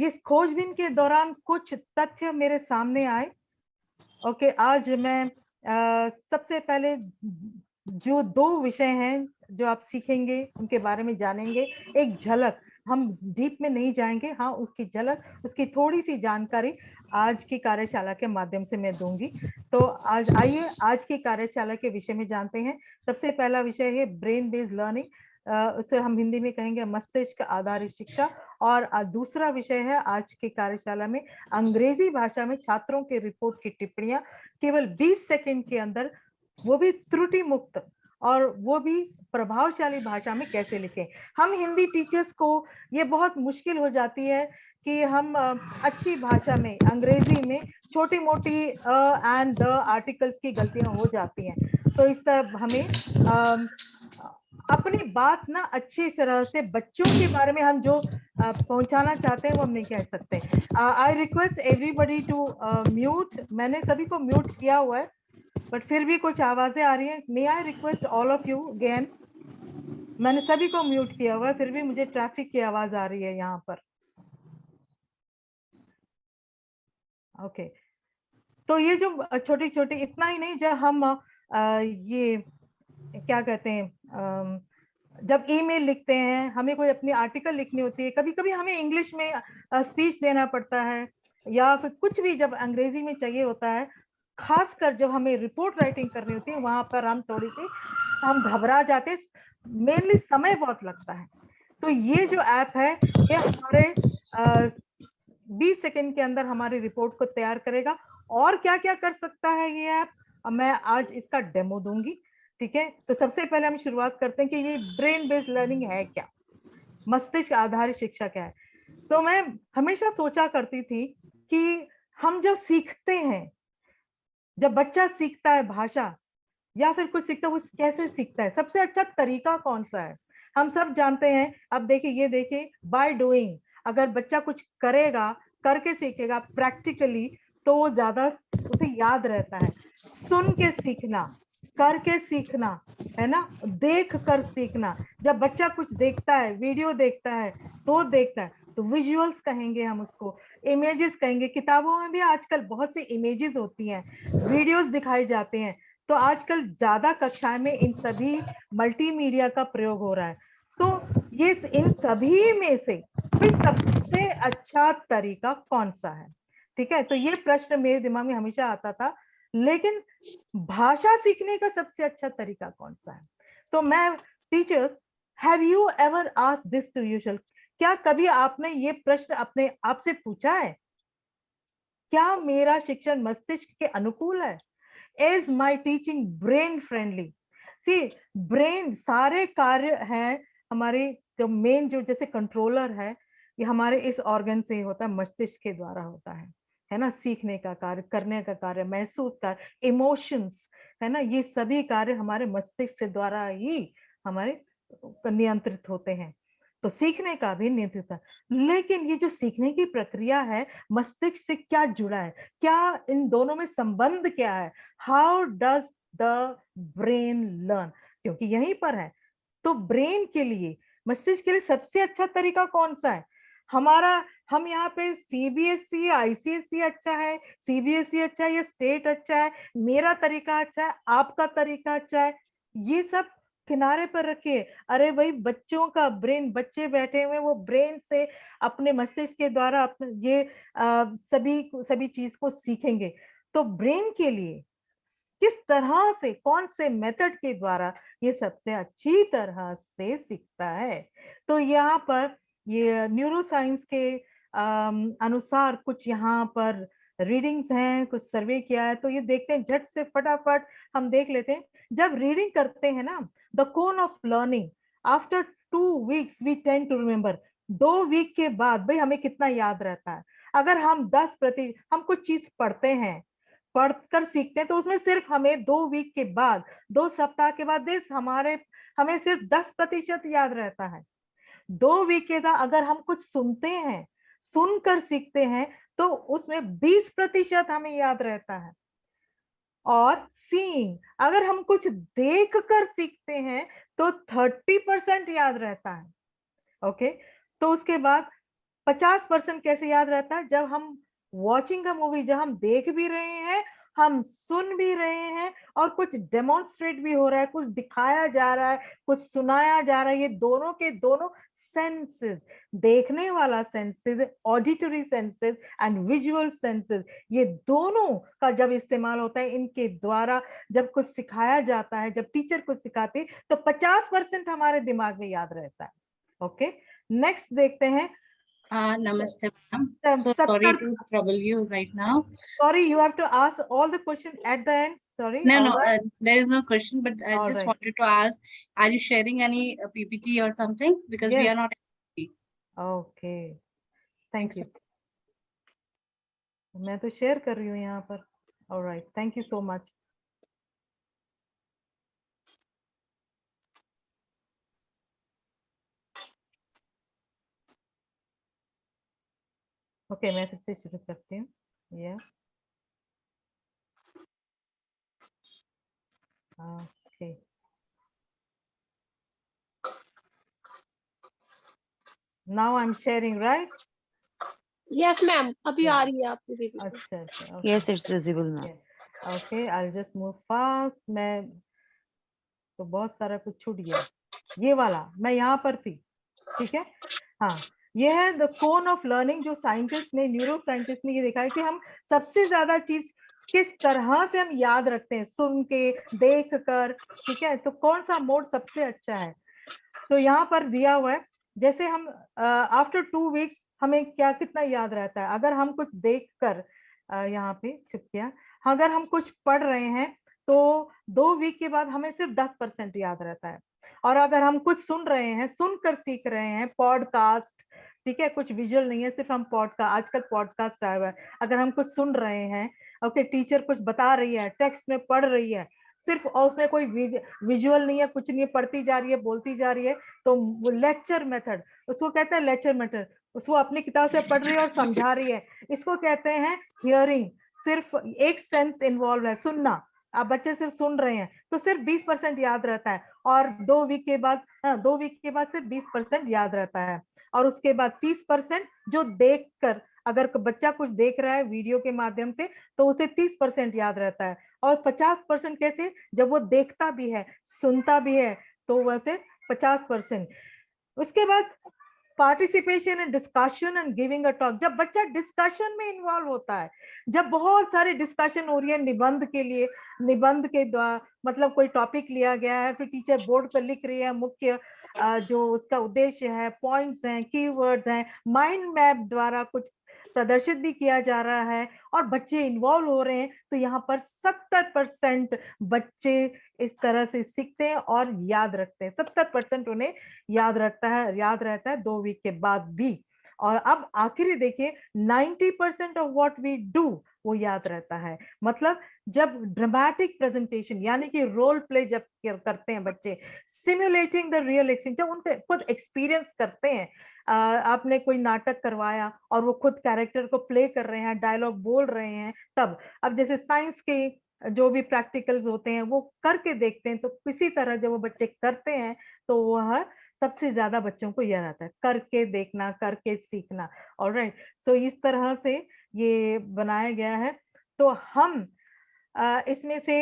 इस खोजबीन के दौरान कुछ तथ्य मेरे सामने आए। ओके, आज मैं सबसे पहले जो 2 विषय हैं जो आप सीखेंगे उनके बारे में जानेंगे। एक झलक, हम डीप में नहीं जाएंगे, हाँ उसकी झलक, उसकी थोड़ी सी जानकारी आज की कार्यशाला के माध्यम से मैं दूंगी। तो आज आइए आज की कार्यशाला के विषय में जानते हैं। सबसे पहला विषय है ब्रेन बेस्ड लर्निंग, उसे हम हिंदी में कहेंगे मस्तिष्क आधारित शिक्षा। और दूसरा विषय है आज की कार्यशाला में अंग्रेजी भाषा में छात्रों के रिपोर्ट की टिप्पणियां केवल 20 सेकंड के अंदर, वो भी त्रुटि मुक्त और वो भी प्रभावशाली भाषा में कैसे लिखें। हम हिंदी टीचर्स को ये बहुत मुश्किल हो जाती है कि हम अच्छी भाषा में अंग्रेजी में छोटी मोटी एंड द आर्टिकल्स की गलतियां हो जाती हैं। तो इस तरह हमें अपनी बात ना अच्छी तरह से बच्चों के बारे में हम जो पहुंचाना चाहते हैं वो हम नहीं कह सकते। I request everybody to mute. मैंने सभी को म्यूट किया हुआ है, बट फिर भी कुछ आवाजें आ रही हैं। May I request all of you again. मैंने सभी को म्यूट किया हुआ है, फिर भी मुझे ट्रैफिक की आवाज आ रही है यहाँ पर। ओके, तो ये जो छोटी छोटी, इतना ही नहीं, जब हम ये क्या कहते हैं, जब ईमेल लिखते हैं, हमें कोई अपनी आर्टिकल लिखनी होती है, कभी कभी हमें इंग्लिश में स्पीच देना पड़ता है, या फिर कुछ भी जब अंग्रेजी में चाहिए होता है, खासकर जब हमें रिपोर्ट राइटिंग करनी होती है, वहां पर हम थोड़ी सी हम घबरा जाते, मेनली समय बहुत लगता है। तो ये जो ऐप है ये हमारे 20 सेकंड के अंदर हमारी रिपोर्ट को तैयार करेगा। और क्या क्या कर सकता है ये ऐप, मैं आज इसका डेमो दूंगी। ठीक है, तो सबसे पहले हम शुरुआत करते हैं कि ये ब्रेन बेस्ड लर्निंग है क्या, मस्तिष्क आधारित शिक्षा क्या है। तो मैं हमेशा सोचा करती थी कि हम जब सीखते हैं, जब बच्चा सीखता है भाषा या फिर कुछ सीखता है, वो कैसे सीखता है, सबसे अच्छा तरीका कौन सा है। हम सब जानते हैं। अब देखिए, ये देखिए, बाय डूइंग, अगर बच्चा कुछ करेगा, करके सीखेगा प्रैक्टिकली, तो वो ज्यादा उसे याद रहता है। सुन के सीखना, करके सीखना, है ना, देख कर सीखना। जब बच्चा कुछ देखता है, वीडियो देखता है, तो देखता है, तो विजुअल्स कहेंगे हम उसको, इमेजेस कहेंगे। किताबों में भी आजकल बहुत सी इमेजेस होती हैं, वीडियोस दिखाए जाते हैं। तो आजकल ज्यादा कक्षाएं में इन सभी मल्टीमीडिया का प्रयोग हो रहा है। तो ये इन सभी में से कोई सबसे अच्छा तरीका कौन सा है? ठीक है, तो ये प्रश्न मेरे दिमाग में हमेशा आता था, लेकिन भाषा सीखने का सबसे अच्छा तरीका कौन सा है? तो मैं, teacher, have you ever asked this to yourself? क्या कभी आपने ये प्रश्न अपने आप से पूछा है? क्या मेरा शिक्षण मस्तिष्क के अनुकूल है? Is my teaching brain friendly? See, brain, सारे कार्य हैं हमारे, जो मेन जो जैसे कंट्रोलर है, ये हमारे इस ऑर्गन से होता है, मस्तिष्क के द्वारा होता है ना, सीखने का कार्य, करने का कार्य, महसूस कार्य, इमोशंस, है ना, ये सभी कार्य हमारे मस्तिष्क से द्वारा ही हमारे नियंत्रित होते हैं। तो सीखने का भी नियंत्रित है। लेकिन ये जो सीखने की प्रक्रिया है, मस्तिष्क से क्या जुड़ा है, क्या इन दोनों में संबंध क्या है? How does the brain learn, क्योंकि यहीं पर है। तो ब्रेन के लिए, मस्तिष्क के लिए सबसे अच्छा तरीका कौन सा है हमारा? हम यहाँ पे सीबीएसई, आईसीएसई अच्छा है, सीबीएसई अच्छा है, या स्टेट अच्छा है, मेरा तरीका अच्छा है, आपका तरीका अच्छा है, ये सब किनारे पर रखिए। अरे भाई, बच्चों का ब्रेन, बच्चे बैठे हुए, वो ब्रेन से अपने मस्तिष्क के द्वारा अपने ये सभी सभी चीज को सीखेंगे। तो ब्रेन के लिए किस तरह से, कौन से मेथड के द्वारा ये सबसे अच्छी तरह से सीखता है? तो यहाँ पर ये न्यूरो साइंस के अनुसार कुछ यहाँ पर रीडिंग्स हैं, कुछ सर्वे किया है, तो ये देखते हैं झट से, फटाफट हम देख लेते हैं। जब रीडिंग करते हैं ना, the cone of learning, after 2 weeks we tend to remember. 2 week के बाद भाई हमें कितना याद रहता है? अगर हम 10% हम कुछ चीज पढ़ते हैं, पढ़कर सीखते हैं, तो उसमें सिर्फ हमें 2 वीक के बाद, 2 सप्ताह के बाद दिस हमारे हमें सिर्फ 10% याद रहता है। 2 वीक के बाद अगर हम कुछ सुनते हैं, सुनकर सीखते हैं, तो उसमें 20% हमें याद रहता है। और सीइंग, अगर हम कुछ देख कर सीखते हैं, तो 30% याद रहता है। ओके, तो उसके बाद 50% कैसे याद रहता है? जब हम वॉचिंग अ मूवी, जब हम देख भी रहे हैं, हम सुन भी रहे हैं, और कुछ डेमोन्स्ट्रेट भी हो रहा है, कुछ दिखाया जा रहा है, कुछ सुनाया जा रहा है, ये दोनों के दोनों सेंसेस, देखने वाला senses, auditory senses and visual senses, ये दोनों का जब इस्तेमाल होता है, इनके द्वारा जब कुछ सिखाया जाता है, जब टीचर कुछ सिखाते, तो 50% हमारे दिमाग में याद रहता है। ओके, नेक्स्ट देखते हैं। Namaste, ma'am. So sorry to trouble you right now. Sorry, you have to ask all the questions at the end. Sorry. No, All no, right. there is no question, but I All just right. wanted to ask, are you sharing any PPT or something? Because we Yes. are not. Okay. Thank Thanks. you. मैं तो share कर रही हूँ यहाँ पर. All right. Thank you so much. Okay, मैं फिर से शुरू करती हूँ. Yeah. Okay. Now I'm sharing, right? Yes, ma'am. अभी Yeah. आ रही है आपकी PPT. अच्छा अच्छा. Okay. Yes, it's visible now. Yeah. Okay, I'll just move fast. मैं तो बहुत सारा कुछ छूट गया. ये वाला मैं यहाँ पर थी. ठीक है. हाँ, ये है द कोन ऑफ लर्निंग, जो साइंटिस्ट ने, न्यूरो साइंटिस्ट ने ये देखा है कि हम सबसे ज्यादा चीज किस तरह से हम याद रखते हैं, सुन के, देख कर. ठीक है, तो कौन सा मोड सबसे अच्छा है? तो यहाँ पर दिया हुआ है, जैसे हम आफ्टर 2 वीक्स हमें क्या कितना याद रहता है? अगर हम कुछ देख कर, यहाँ पे छुप गया, अगर हम कुछ पढ़ रहे हैं तो 2 वीक के बाद हमें सिर्फ 10% याद रहता है. और अगर हम कुछ सुन रहे हैं, सुनकर सीख रहे हैं, पॉडकास्ट, ठीक है, कुछ विजुअल नहीं है, सिर्फ हम पॉडकास्ट, आजकल पॉडकास्ट आया हुआ है, अगर हम कुछ सुन रहे हैं, ओके, टीचर कुछ बता रही है, टेक्स्ट में पढ़ रही है सिर्फ, और उसमें कोई विजुअल नहीं है, कुछ नहीं है, पढ़ती जा रही है, बोलती जा रही है, तो वो लेक्चर मेथड, उसको कहते हैं लेक्चर मेथड. उसको अपनी किताब से पढ़ रही है और समझा रही है, इसको कहते हैं हियरिंग. सिर्फ एक सेंस इन्वॉल्व है, सुनना. आप बच्चे सिर्फ सुन रहे हैं तो सिर्फ 20% याद रहता है, और 2 वीक के बाद, 2 वीक के बाद सिर्फ 20% याद रहता है. और उसके बाद 30% जो देख कर, अगर बच्चा कुछ देख रहा है वीडियो के माध्यम से, तो उसे 30% याद रहता है. और 50% कैसे? जब वो देखता भी है, सुनता भी है, तो वैसे 50%. उसके बाद participation and discussion and giving a talk, जब बच्चा डिस्कशन में इन्वॉल्व होता है, जब बहुत सारी डिस्कशन हो रही है निबंध के लिए, निबंध के द्वारा मतलब कोई टॉपिक लिया गया है, फिर टीचर बोर्ड पर लिख रही है, मुख्य जो उसका उद्देश्य है, पॉइंट्स हैं, कीवर्ड्स हैं, माइंड मैप द्वारा कुछ प्रदर्शित भी किया जा रहा है, और बच्चे इन्वॉल्व हो रहे हैं, तो यहाँ पर 70% बच्चे इस तरह से सीखते हैं और याद रखते हैं. 70% उन्हें याद रहता है 2 वीक के बाद भी. और अब आखिरी देखिए, 90% ऑफ व्हाट वी डू वो याद रहता है. मतलब जब ड्रामेटिक प्रेजेंटेशन, यानी कि रोल प्ले जब करते हैं बच्चे, सिमुलेटिंग द रियल एक्सपीरियंस, जब उनके खुद एक्सपीरियंस करते हैं, आपने कोई नाटक करवाया और वो खुद कैरेक्टर को प्ले कर रहे हैं, डायलॉग बोल रहे हैं, तब. अब जैसे साइंस के जो भी प्रैक्टिकल्स होते हैं वो करके देखते हैं, तो किसी तरह जब वो बच्चे करते हैं तो वह सबसे ज्यादा बच्चों को याद आता है, करके देखना, करके सीखना. ऑलराइट, सो इस तरह से ये बनाया गया है. तो हम इसमें से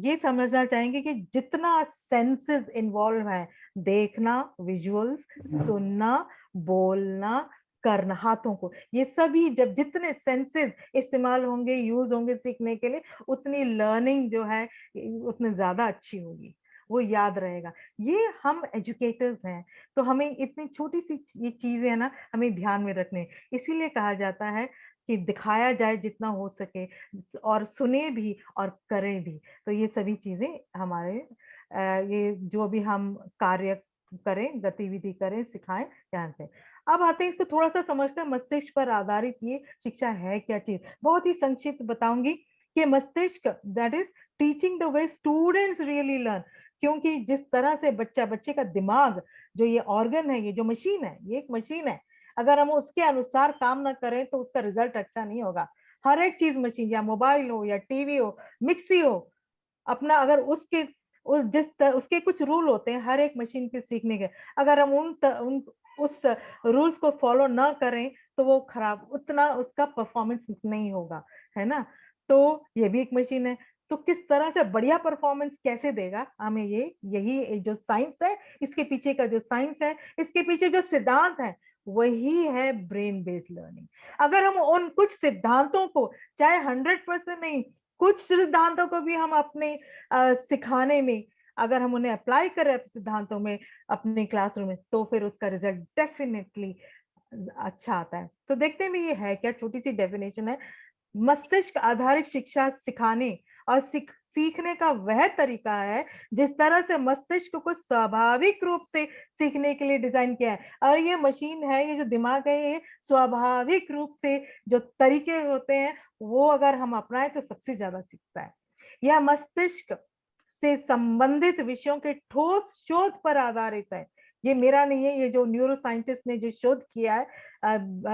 ये समझना चाहेंगे कि जितना सेंसेस इन्वॉल्व है, देखना, विजुअल्स, सुनना, बोलना, करना, हाथों को, ये सभी जब जितने सेंसेस इस्तेमाल होंगे, यूज होंगे सीखने के लिए, उतनी लर्निंग जो है उतनी ज्यादा अच्छी होगी, वो याद रहेगा. ये हम एजुकेटर्स हैं, तो हमें इतनी छोटी सी ये चीजें है ना, हमें ध्यान में रखने, इसीलिए कहा जाता है कि दिखाया जाए जितना हो सके, और सुने भी और करें भी. तो ये सभी चीजें हमारे ये जो भी हम कार्य करें, गतिविधि करें, सिखाएं, ध्यान से. अब आते हैं इसको थोड़ा सा समझते हैं, मस्तिष्क पर आधारित ये शिक्षा है क्या चीज. बहुत ही संक्षिप्त बताऊंगी कि मस्तिष्क, that is teaching the way students really learn. क्योंकि जिस तरह से बच्चे का दिमाग, जो ये ऑर्गन है, ये जो मशीन है, ये एक मशीन है, अगर हम उसके अनुसार काम ना करें तो उसका रिजल्ट अच्छा नहीं होगा. हर एक चीज मशीन, या मोबाइल हो, या टीवी हो, मिक्सी हो, अपना अगर उसके उसके कुछ रूल होते हैं हर एक मशीन के सीखने के, अगर हम उन उस रूल्स को फॉलो ना करें तो वो खराब, उतना उसका परफॉर्मेंस नहीं होगा, है ना। तो ये भी एक मशीन है, तो किस तरह से बढ़िया परफॉर्मेंस कैसे देगा हमें, ये यही जो साइंस है, इसके पीछे का जो साइंस है, इसके पीछे जो सिद्धांत है, वही है ब्रेन बेस्ड लर्निंग। अगर हम उन कुछ सिद्धांतों को, चाहे 100% नहीं, कुछ सिद्धांतों को भी हम अपने सिखाने में, अगर हम उन्हें अप्लाई करें सिद्धांतों में अपने क्लासरूम में, तो फिर उसका रिजल्ट डेफिनेटली अच्छा आता है। तो देखते हैं ये है क्या, छोटी सी डेफिनेशन है। मस्तिष्क आधारित शिक्षा सिखाने और सीखने का वह तरीका है जिस तरह से मस्तिष्क को स्वाभाविक रूप से सीखने के लिए डिजाइन किया है। और ये मशीन है, ये जो दिमाग है, ये स्वाभाविक रूप से जो तरीके होते हैं वो अगर हम अपनाएं तो सबसे ज्यादा सीखता है। यह मस्तिष्क से संबंधित विषयों के ठोस शोध पर आधारित है। ये मेरा नहीं है, ये जो न्यूरो साइंटिस्ट ने जो शोध किया है,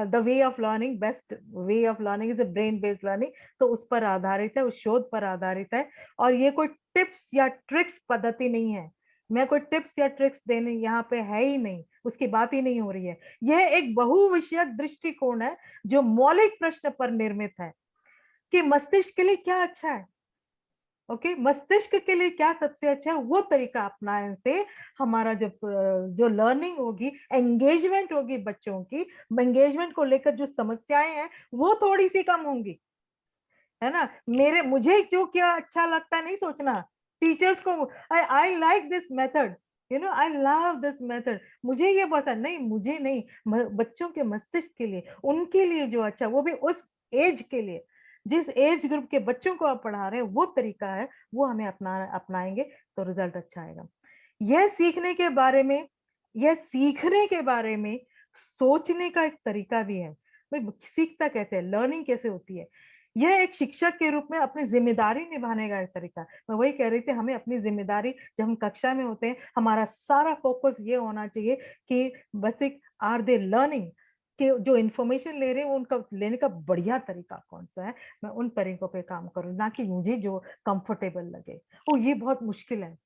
the way of learning, best way of learning is a brain based learning, तो उस पर आधारित है, उस शोध पर आधारित है। और ये कोई टिप्स या ट्रिक्स पद्धति नहीं है, मैं कोई टिप्स या ट्रिक्स देने यहाँ पे है ही नहीं, उसकी बात ही नहीं हो रही है। यह एक बहुविषयक दृष्टिकोण है जो मौलिक प्रश्न पर निर्मित है कि मस्तिष्क के लिए क्या अच्छा है। ओके, मस्तिष्क के लिए क्या सबसे अच्छा है, वो तरीका अपनाने से हमारा जो लर्निंग होगी, एंगेजमेंट होगी बच्चों की, एंगेजमेंट को लेकर जो समस्याएं हैं वो थोड़ी सी कम होंगी, है ना। मुझे जो क्या अच्छा लगता है नहीं सोचना, टीचर्स को I like this method, I love this method, मुझे ये पसंद नहीं, मुझे नहीं, बच्चों के मस्तिष्क के लिए, उनके लिए जो अच्छा, वो भी उस एज के लिए, जिस एज ग्रुप के बच्चों को आप पढ़ा रहे हैं, वो तरीका है, वो हमें अपनाएंगे तो रिजल्ट अच्छा आएगा। यह सीखने के बारे में सोचने का एक तरीका भी है। भाई सीखता कैसे है, लर्निंग कैसे होती है, यह एक शिक्षक के रूप में अपनी जिम्मेदारी निभाने का एक तरीका है। मैं वही कह रही थी, हमें अपनी जिम्मेदारी, जब हम कक्षा में होते हैं, हमारा सारा फोकस ये होना चाहिए कि बेसिक आर दे लर्निंग, कि जो इन्फॉर्मेशन ले रहे हैं उनका लेने का बढ़िया तरीका कौन सा है, मैं उन तरीकों पे काम करूं, ना कि मुझे जो कंफर्टेबल लगे। ओ ये बहुत मुश्किल है,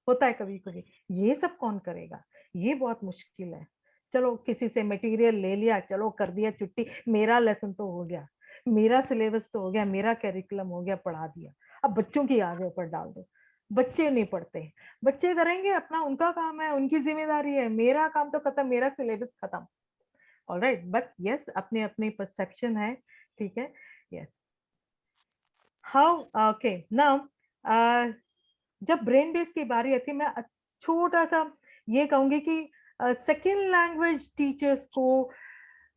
होता है कभी कभी, ये सब कौन करेगा, ये बहुत मुश्किल है। चलो किसी से मटेरियल ले लिया, चलो कर दिया छुट्टी, मेरा लेसन तो हो गया, मेरा सिलेबस तो हो गया, मेरा कैरिकुलम हो गया, पढ़ा दिया, अब बच्चों की आगे ऊपर डाल दो। बच्चे नहीं पढ़ते, बच्चे करेंगे अपना, उनका काम है, उनकी जिम्मेदारी है, मेरा काम तो खत्म, मेरा सिलेबस खत्म। ऑलराइट, बट यस, अपने अपने परसेप्शन है, ठीक है। यस, हाउ, ओके, नाउ जब ब्रेन बेस की बारी आती है, मैं छोटा सा ये कहूंगी कि सेकेंड लैंग्वेज टीचर्स को,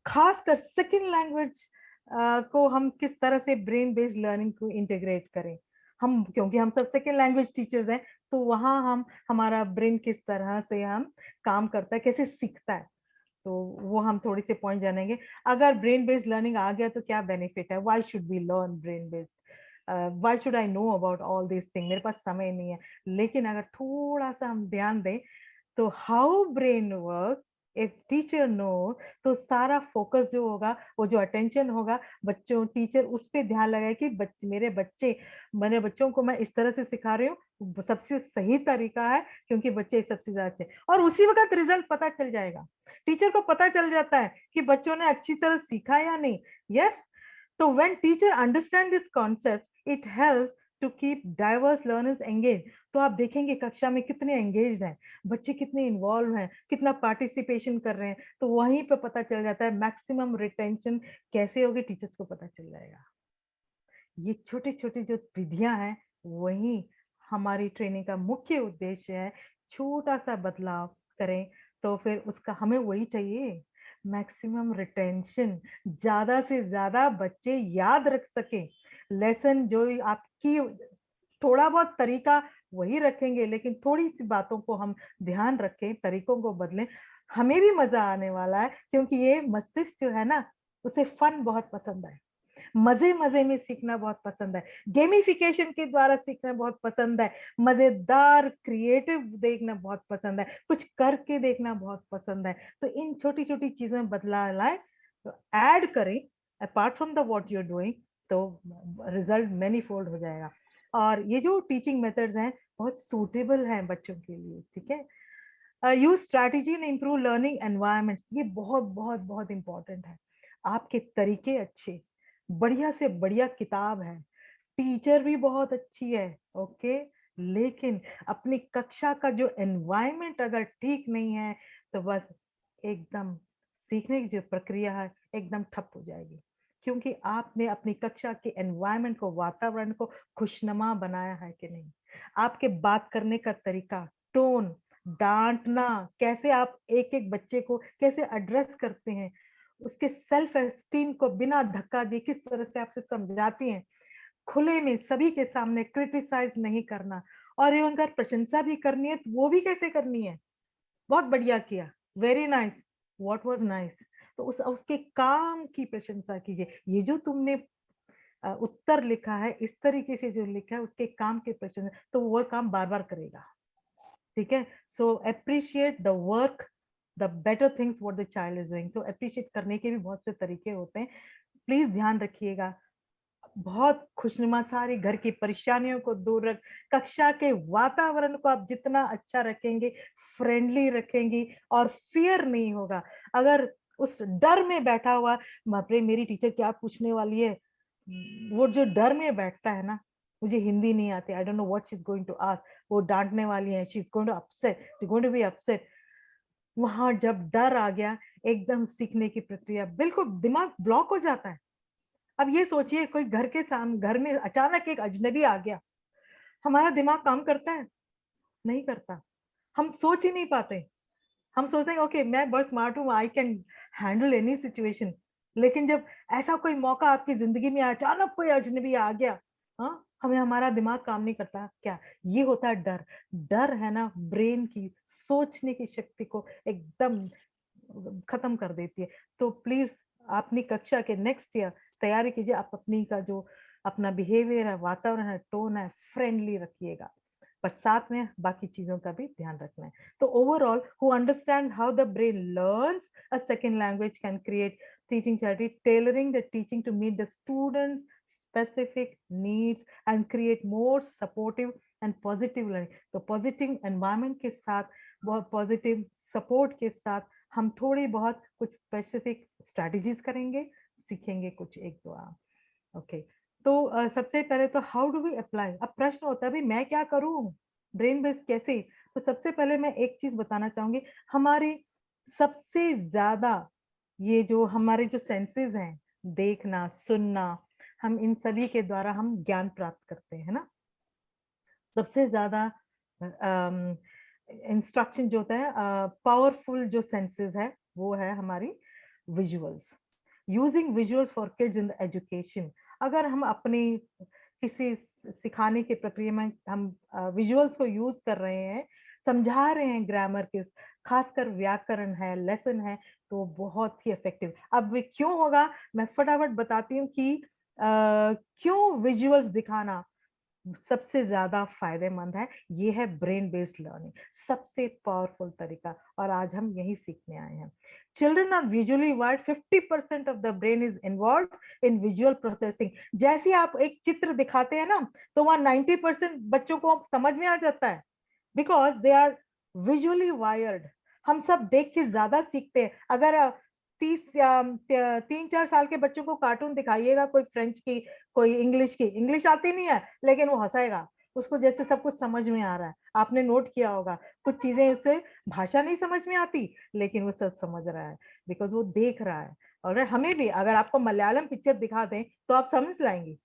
खासकर सेकेंड लैंग्वेज को हम किस तरह से ब्रेन बेस्ड लर्निंग को इंटीग्रेट करें। हम, क्योंकि हम सब सेकेंड लैंग्वेज टीचर्स हैं, तो वहाँ हम, हमारा ब्रेन किस तरह से हम काम करता है, कैसे सीखता है, तो वो हम थोड़ी से पॉइंट जानेंगे। अगर ब्रेन बेस्ड लर्निंग आ गया तो क्या बेनिफिट है, why should we learn brain based, why should I know about all this thing, मेरे पास समय नहीं है। लेकिन अगर थोड़ा सा हम ध्यान दें तो हाउ ब्रेन वर्क्स, एक टीचर नो, तो सारा फोकस जो होगा, वो जो अटेंशन होगा, बच्चों, टीचर उस पर ध्यान लगाए कि मेरे बच्चों को मैं इस तरह से सिखा रही हूँ, सबसे सही तरीका है, क्योंकि बच्चे सबसे ज्यादा अच्छे, और उसी वक्त रिजल्ट पता चल जाएगा। टीचर को पता चल जाता है कि बच्चों ने अच्छी तरह सीखा या नहीं। यस, तो when teacher understand this concept, it helps to keep diverse learners engage. तो आप देखेंगे कक्षा में कितने एंगेज्ड हैं बच्चे, कितने इन्वॉल्व हैं, कितना पार्टिसिपेशन कर रहे हैं, तो वहीं पे पता चल जाता है मैक्सिमम रिटेंशन कैसे होगी, टीचर्स को पता चल जाएगा। ये छोटी छोटी जो विधियां हैं, वही हमारी ट्रेनिंग का मुख्य उद्देश्य है। छोटा सा बदलाव करें तो फिर उसका हमें वही चाहिए, मैक्सिमम रिटेंशन, ज्यादा से ज्यादा बच्चे याद रख सके लेसन। जो आपकी थोड़ा बहुत तरीका वही रखेंगे, लेकिन थोड़ी सी बातों को हम ध्यान रखें, तरीकों को बदलें, हमें भी मजा आने वाला है, क्योंकि ये मस्तिष्क जो है ना, उसे फन बहुत पसंद है, मजे मजे में सीखना बहुत पसंद है, गेमिफिकेशन के द्वारा सीखना बहुत पसंद है, मजेदार क्रिएटिव देखना बहुत पसंद है, कुछ करके देखना बहुत पसंद है। तो इन छोटी छोटी चीजों में बदलाव लाए, तो ऐड करें apart from the what you are doing, तो रिजल्ट मैनी फोल्ड हो जाएगा। और ये जो टीचिंग मेथड्स हैं बहुत सूटेबल हैं बच्चों के लिए, ठीक है। Use strategy and improve learning environment, ये बहुत बहुत बहुत इंपॉर्टेंट है। आपके तरीके अच्छे, बढ़िया से बढ़िया किताब है, टीचर भी बहुत अच्छी है, ओके, लेकिन अपनी कक्षा का जो एनवायरनमेंट अगर ठीक नहीं है तो बस एकदम सीखने की जो प्रक्रिया है एकदम ठप हो जाएगी, क्योंकि आपने अपनी कक्षा के एनवायरनमेंट को, वातावरण को खुशनुमा बनाया है कि नहीं। आपके बात करने का तरीका, टोन, डांटना, कैसे आप एक एक बच्चे को कैसे एड्रेस करते हैं, उसके सेल्फ एस्टीम को बिना धक्का दिए किस तरह से आपसे समझाती हैं, खुले में सभी के सामने क्रिटिसाइज नहीं करना, और एवं अगर प्रशंसा भी करनी है तो वो भी कैसे करनी है, बहुत बढ़िया किया, very nice, what was nice, तो उसके काम की प्रशंसा कीजिए। ये जो तुमने उत्तर लिखा है, इस तरीके से जो लिखा है उसके काम की प्रशंसा, तो वो काम बार बार करेगा, ठीक है। सो appreciate the work, the better things what the child is doing. तो अप्रिशिएट करने के भी बहुत से तरीके होते हैं, प्लीज ध्यान रखिएगा। बहुत खुशनुमा, सारी घर की परेशानियों को दूर रख, कक्षा के वातावरण को आप जितना अच्छा रखेंगे, फ्रेंडली रखेंगी और फियर नहीं होगा। अगर उस डर में बैठा हुआ, बाप रे मेरी टीचर क्या पूछने वाली है, वो जो डर में बैठता है ना, मुझे हिंदी नहीं आती, I don't know what she is going to ask, वो डांटने वाली है, she is going to upset, she is going to be upset, वहां जब डर आ गया, एकदम सीखने की प्रक्रिया बिल्कुल दिमाग ब्लॉक हो जाता है। अब ये सोचिए कोई घर के सामने, घर में अचानक एक अजनबी आ गया, हमारा दिमाग काम करता है? नहीं करता, हम सोच ही नहीं पाते। हम सोचते हैं ओके मैं बहुत स्मार्ट हूँ, I can handle any situation, लेकिन जब ऐसा कोई मौका आपकी जिंदगी में अचानक कोई अजनबी आ गया, हाँ, हमें हमारा दिमाग काम नहीं करता, क्या? ये होता है डर। डर है ना, ब्रेन की सोचने की शक्ति को एकदम खत्म कर देती है। तो प्लीज अपनी कक्षा के नेक्स्ट ईयर तैयारी कीजिए, आप अपनी का जो अपना बिहेवियर है, वातावरण है, टोन है, फ्रेंडली रखिएगा, पर साथ में बाकी चीजों का भी ध्यान रखना है। तो overall who understand how the brain learns a second language can create teaching strategy, tailoring the teaching to meet the students specific needs and create more supportive and positive learning। तो पॉजिटिव एनवायरनमेंट के साथ, बहुत positive support के साथ हम थोड़ी बहुत कुछ स्पेसिफिक स्ट्रैटेजीज करेंगे, सीखेंगे कुछ एक दो आप, ओके। तो सबसे पहले तो हाउ डू वी अप्लाई। अब प्रश्न होता है भाई मैं क्या करूं, ब्रेन बेस कैसे। तो सबसे पहले मैं एक चीज बताना चाहूंगी, हमारी सबसे ज्यादा ये जो हमारे जो सेंसेस हैं, देखना, सुनना, हम इन सभी के द्वारा हम ज्ञान प्राप्त करते हैं ना। सबसे ज्यादा इंस्ट्रक्शन जो होता है, पावरफुल जो सेंसेस है वो है हमारी visuals. Using visuals for kids in the education, अगर हम अपनी किसी सिखाने की प्रक्रिया में हम विजुअल्स को यूज कर रहे हैं, समझा रहे हैं ग्रामर के, खासकर व्याकरण है, लेसन है, तो बहुत ही इफेक्टिव। अब वे क्यों होगा, मैं फटाफट बताती हूँ कि क्यों विजुअल्स दिखाना सबसे ज्यादा फायदेमंद है। ये है ब्रेन बेस्ड लर्निंग, सबसे पावरफुल तरीका, और आज हम यही सीखने आए हैं। Children are visually wired, 50% of the brain is involve in visual processing. जैसे आप एक चित्र दिखाते हैं ना, तो वहां 90% बच्चों को समझ में आ जाता है, because they are visually wired. हम सब देख के ज्यादा सीखते हैं। अगर 3-4 साल के बच्चों को कार्टून दिखाइएगा, कोई फ्रेंच की, कोई इंग्लिश की, इंग्लिश आती नहीं है लेकिन वो हंसाएगा, उसको जैसे सब कुछ समझ में आ रहा है। आपने नोट किया होगा कुछ चीजें उसे भाषा नहीं समझ में आती, लेकिन वो सब समझ रहा है बिकॉज वो देख रहा है। और हमें भी अगर आपको मलयालम पिक्चर दिखा दें तो आप समझ लाएंगे,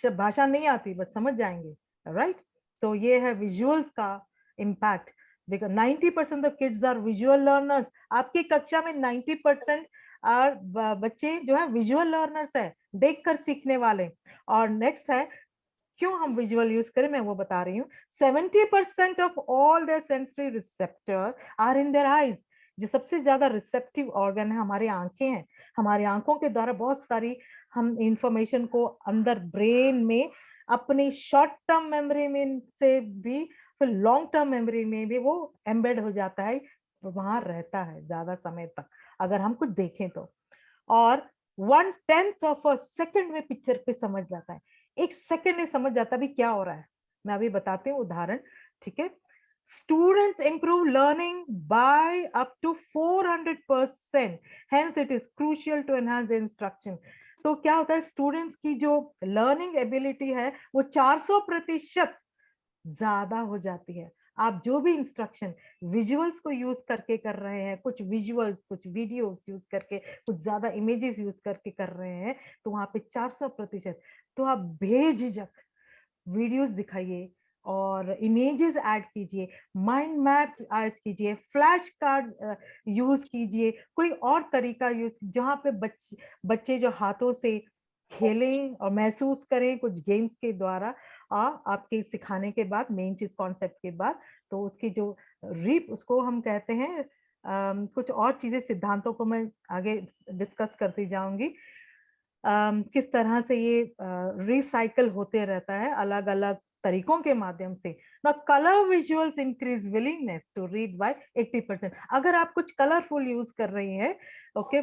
भाषा नहीं आती बट समझ जाएंगे, राइट। तो ये है विजुअल्स का impact, because 90% of kids are visual learners. आपकी कक्षा में 90% और बच्चे जो है विजुअल लर्नर्स है, देखकर सीखने वाले। और नेक्स्ट है क्यों हम विजुअल यूज करें, मैं वो बता रही हूँ। 70% of all the sensory receptor are in their eyes. जो सबसे ज्यादा रिसेप्टिव ऑर्गन है हमारी आंखें हैं। हमारी आंखों के द्वारा बहुत सारी हम इंफॉर्मेशन को अंदर ब्रेन में, अपनी शॉर्ट टर्म मेमोरी में से भी, फिर लॉन्ग टर्म मेमोरी में भी वो एम्बेड हो जाता है, वहां रहता है ज्यादा समय तक अगर हम कुछ देखें तो। और 1/10 ऑफ अ सेकेंड में पिक्चर पे समझ जाता है, 1 सेकेंड में समझ जाता है भी क्या हो रहा है। मैं अभी बताती हूँ उदाहरण, ठीक है। Students improve learning by up to 400%. Hence, it is crucial to enhance the instruction. तो क्या होता है, स्टूडेंट्स की जो लर्निंग एबिलिटी है वो 400% ज्यादा हो जाती है। आप जो भी इंस्ट्रक्शन विजुअल्स को यूज करके कर रहे हैं, कुछ विजुअल्स, कुछ वीडियोस यूज करके, कुछ ज्यादा इमेजेस यूज करके कर रहे हैं, तो वहां पे 400%। तो आप बेझिझक वीडियोस दिखाइए और इमेजेस ऐड कीजिए, माइंड मैप ऐड कीजिए, फ्लैश कार्ड यूज कीजिए, कोई और तरीका यूज जहाँ पे बच्चे जो हाथों से खेलें और महसूस करें कुछ गेम्स के द्वारा, आपके सिखाने के बाद, मेन चीज कॉन्सेप्ट के बाद। तो उसकी जो उसको हम कहते हैं, कुछ और चीजें, सिद्धांतों को मैं आगे डिस्कस करती जाऊंगी, किस तरह से ये रिसाइकल होते रहता है अलग अलग तरीकों के माध्यम से। Now, color visuals increase willingness to read by 80%। अगर आप कुछ कलरफुल यूज कर रही हैं, ओके,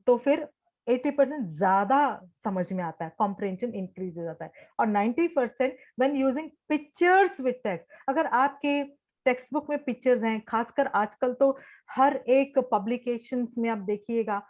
तो फिर 80% ज्यादा समझ में आता है, कॉम्प्रिहेंशन इंक्रीज हो जाता है। और 90% when using pictures with text, अगर आपके टेक्स्ट बुक में पिक्चर्स हैं, खासकर आजकल तो हर एक पब्लिकेशंस में आप देखिएगा,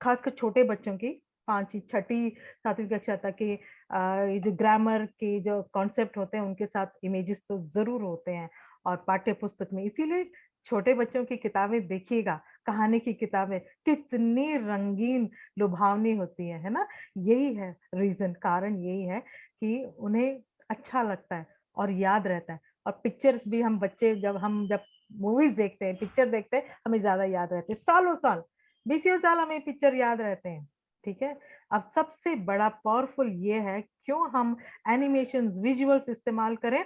खासकर छोटे बच्चों की 5वीं 6वीं 7वीं कक्षा तक के ये जो ग्रामर के जो कॉन्सेप्ट होते हैं उनके साथ इमेजेस तो जरूर होते हैं और पाठ्य पुस्तक में। इसीलिए छोटे बच्चों की किताबें देखिएगा, कहानी की किताबें कितनी रंगीन लुभावनी होती है ना। यही है रीजन, कारण यही है कि उन्हें अच्छा लगता है और याद रहता है। और पिक्चर्स भी, हम बच्चे जब मूवीज देखते हैं, पिक्चर देखते हैं, हमें ज्यादा याद रहते हैं, सालों साल, 20 साल हमें पिक्चर याद रहते हैं। ठीक है। अब सबसे बड़ा पावरफुल ये है क्यों हम एनिमेशन विजुअल्स इस्तेमाल करें।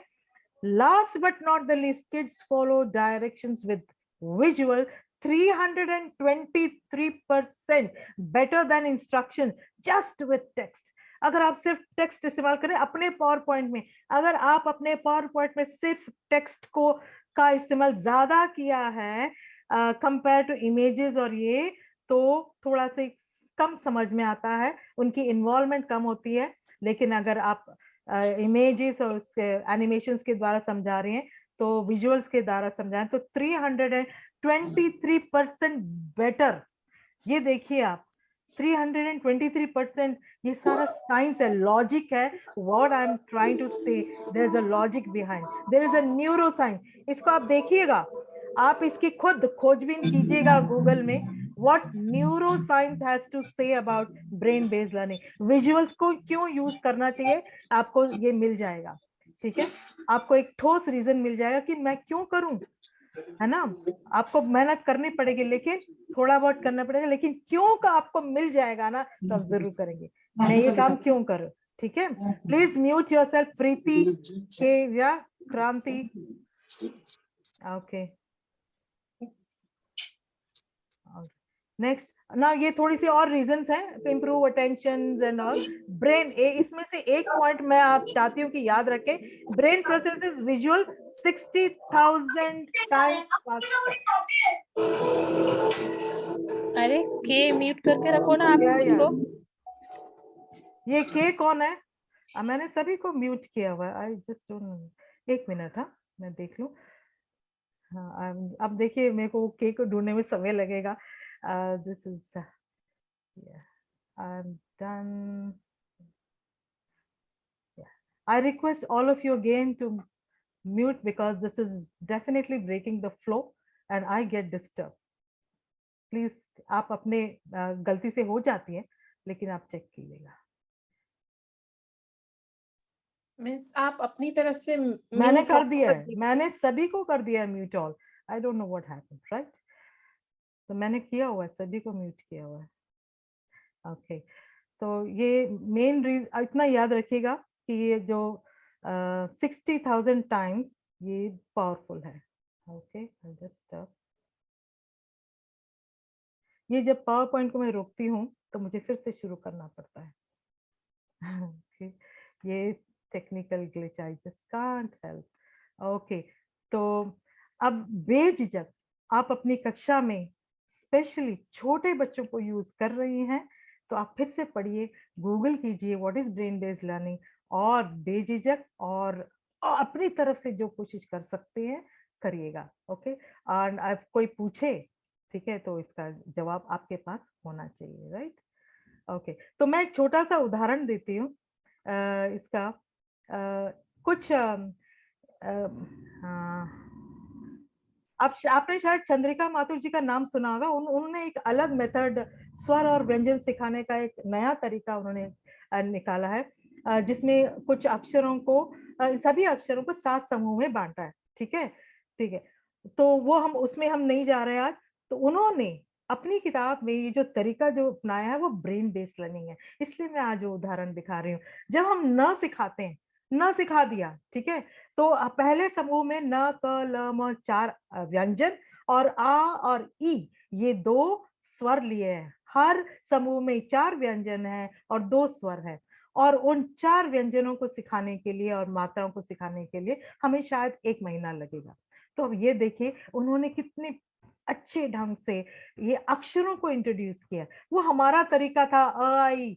Last but not the least, kids follow directions with visual 323% better than instruction just with text. अगर आप सिर्फ टेक्स्ट इस्तेमाल करें अपने पावर पॉइंट में, अगर आप अपने पावर पॉइंट में सिर्फ टेक्स्ट को का इस्तेमाल ज्यादा किया है कंपेयर टू इमेजेस और ये, तो थोड़ा से कम समझ में आता है, उनकी इन्वॉल्वमेंट कम होती है। लेकिन अगर आप इमेजेस और एनिमेशंस के द्वारा समझा रहे हैं, तो विजुअल्स के द्वारा समझाएं, तो 323% बेटर। ये देखिए आप, 323%। ये सारा साइंस है, लॉजिक है। What I am trying to say, there is a logic behind, there is a neuro science. इसको आप देखिएगा, आप इसकी खुद खोजबीन कीजिएगा गूगल में, what neuroscience has to say about brain based learning, visuals को क्यों यूज करना चाहिए, आपको ये मिल जाएगा। ठीक है, आपको एक ठोस रीजन मिल जाएगा कि मैं क्यों करूं, है ना। आपको मेहनत करनी पड़ेगी, लेकिन थोड़ा बहुत करना पड़ेगा, लेकिन क्यों का आपको मिल जाएगा ना, तो आप जरूर करेंगे, मैं ये काम क्यों करूं। ठीक है, प्लीज म्यूट योरसेल्फ, प्रीति के या क्रांति। ओके, नेक्स्ट ना, ये थोड़ी सी और रीजंस हैं to improve attention and all. Brain, इसमें से एक पॉइंट मैं आप चाहती हूँ कि याद रखें, brain processes visual 60,000 times faster. अरे के म्यूट करके रखो ना आप उसको। ये के कौन है? मैंने सभी को म्यूट किया हुआ है, आई जस्ट डोंट नो। एक मिनट, हाँ मैं देख लूं। हाँ, अब देखिए मेरे को के को ढूंढने में समय लगेगा। This is I'm done. Yeah. I request all of you again to mute because this is definitely breaking the flow and I get disturbed. Please, आप अपने गलती से हो जाती है, लेकिन आप चेक कीजिएगा। मीन्स आप अपनी तरफ से मैंने कर दिया है, मैंने सभी को कर दिया है mute all. I don't know what happened, right. तो मैंने किया हुआ है, सभी को म्यूट किया हुआ है। ओके, तो ये मेन रीजन इतना याद रखिएगा कि ये जो 60,000 टाइम्स ये पावरफुल है। ओके, ये जब पावर पॉइंट को मैं रोकती हूँ तो मुझे फिर से शुरू करना पड़ता है। ये technical glitch, I just can't help. Okay, तो अब बेझिझक आप अपनी कक्षा में स्पेशली छोटे बच्चों को यूज कर रही हैं, तो आप फिर से पढ़िए, गूगल कीजिए what is brain based learning, और बेझिझक और अपनी तरफ से जो कोशिश कर सकते हैं करिएगा। ओके, और अब कोई पूछे, ठीक है, तो इसका जवाब आपके पास होना चाहिए, राइट? ओके, तो मैं एक छोटा सा उदाहरण देती हूँ इसका। कुछ आपने शायद चंद्रिका माथुर जी का नाम सुना होगा। उन्होंने एक अलग मेथड स्वर और व्यंजन सिखाने का एक नया तरीका उन्होंने निकाला है, जिसमें कुछ अक्षरों को सभी अक्षरों को 7 समूह में बांटा है। ठीक है, ठीक है, तो वो हम उसमें हम नहीं जा रहे आज। तो उन्होंने अपनी किताब में ये जो तरीका जो अपनाया है वो ब्रेन बेस्ड लर्निंग है, इसलिए मैं आज वो उदाहरण दिखा रही हूँ। जब हम न सिखाते हैं, न सिखा दिया, ठीक है, तो पहले समूह में न, क, ल, म 4 व्यंजन और आ और ई ये 2 स्वर लिए हैं। हर समूह में 4 व्यंजन है और 2 स्वर है, और उन 4 व्यंजनों को सिखाने के लिए और मात्राओं को सिखाने के लिए हमें शायद 1 महीना लगेगा। तो अब ये देखिए उन्होंने कितने अच्छे ढंग से ये अक्षरों को इंट्रोड्यूस किया। वो हमारा तरीका था अ आ इ,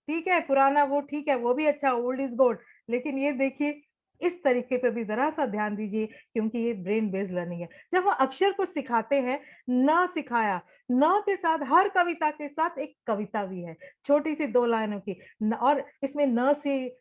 ठीक है, पुराना, वो ठीक है, वो भी अच्छा, ओल्ड इज गोल्ड। लेकिन ये देखिए इस तरीके पे भी जरा सा ध्यान दीजिए, क्योंकि ये ब्रेन बेस्ड लर्निंग है। जब हम अक्षर को सिखाते हैं, न सिखाया, न के साथ हर कविता के साथ एक कविता भी है, छोटी सी 2 लाइनों की, और इसमें न से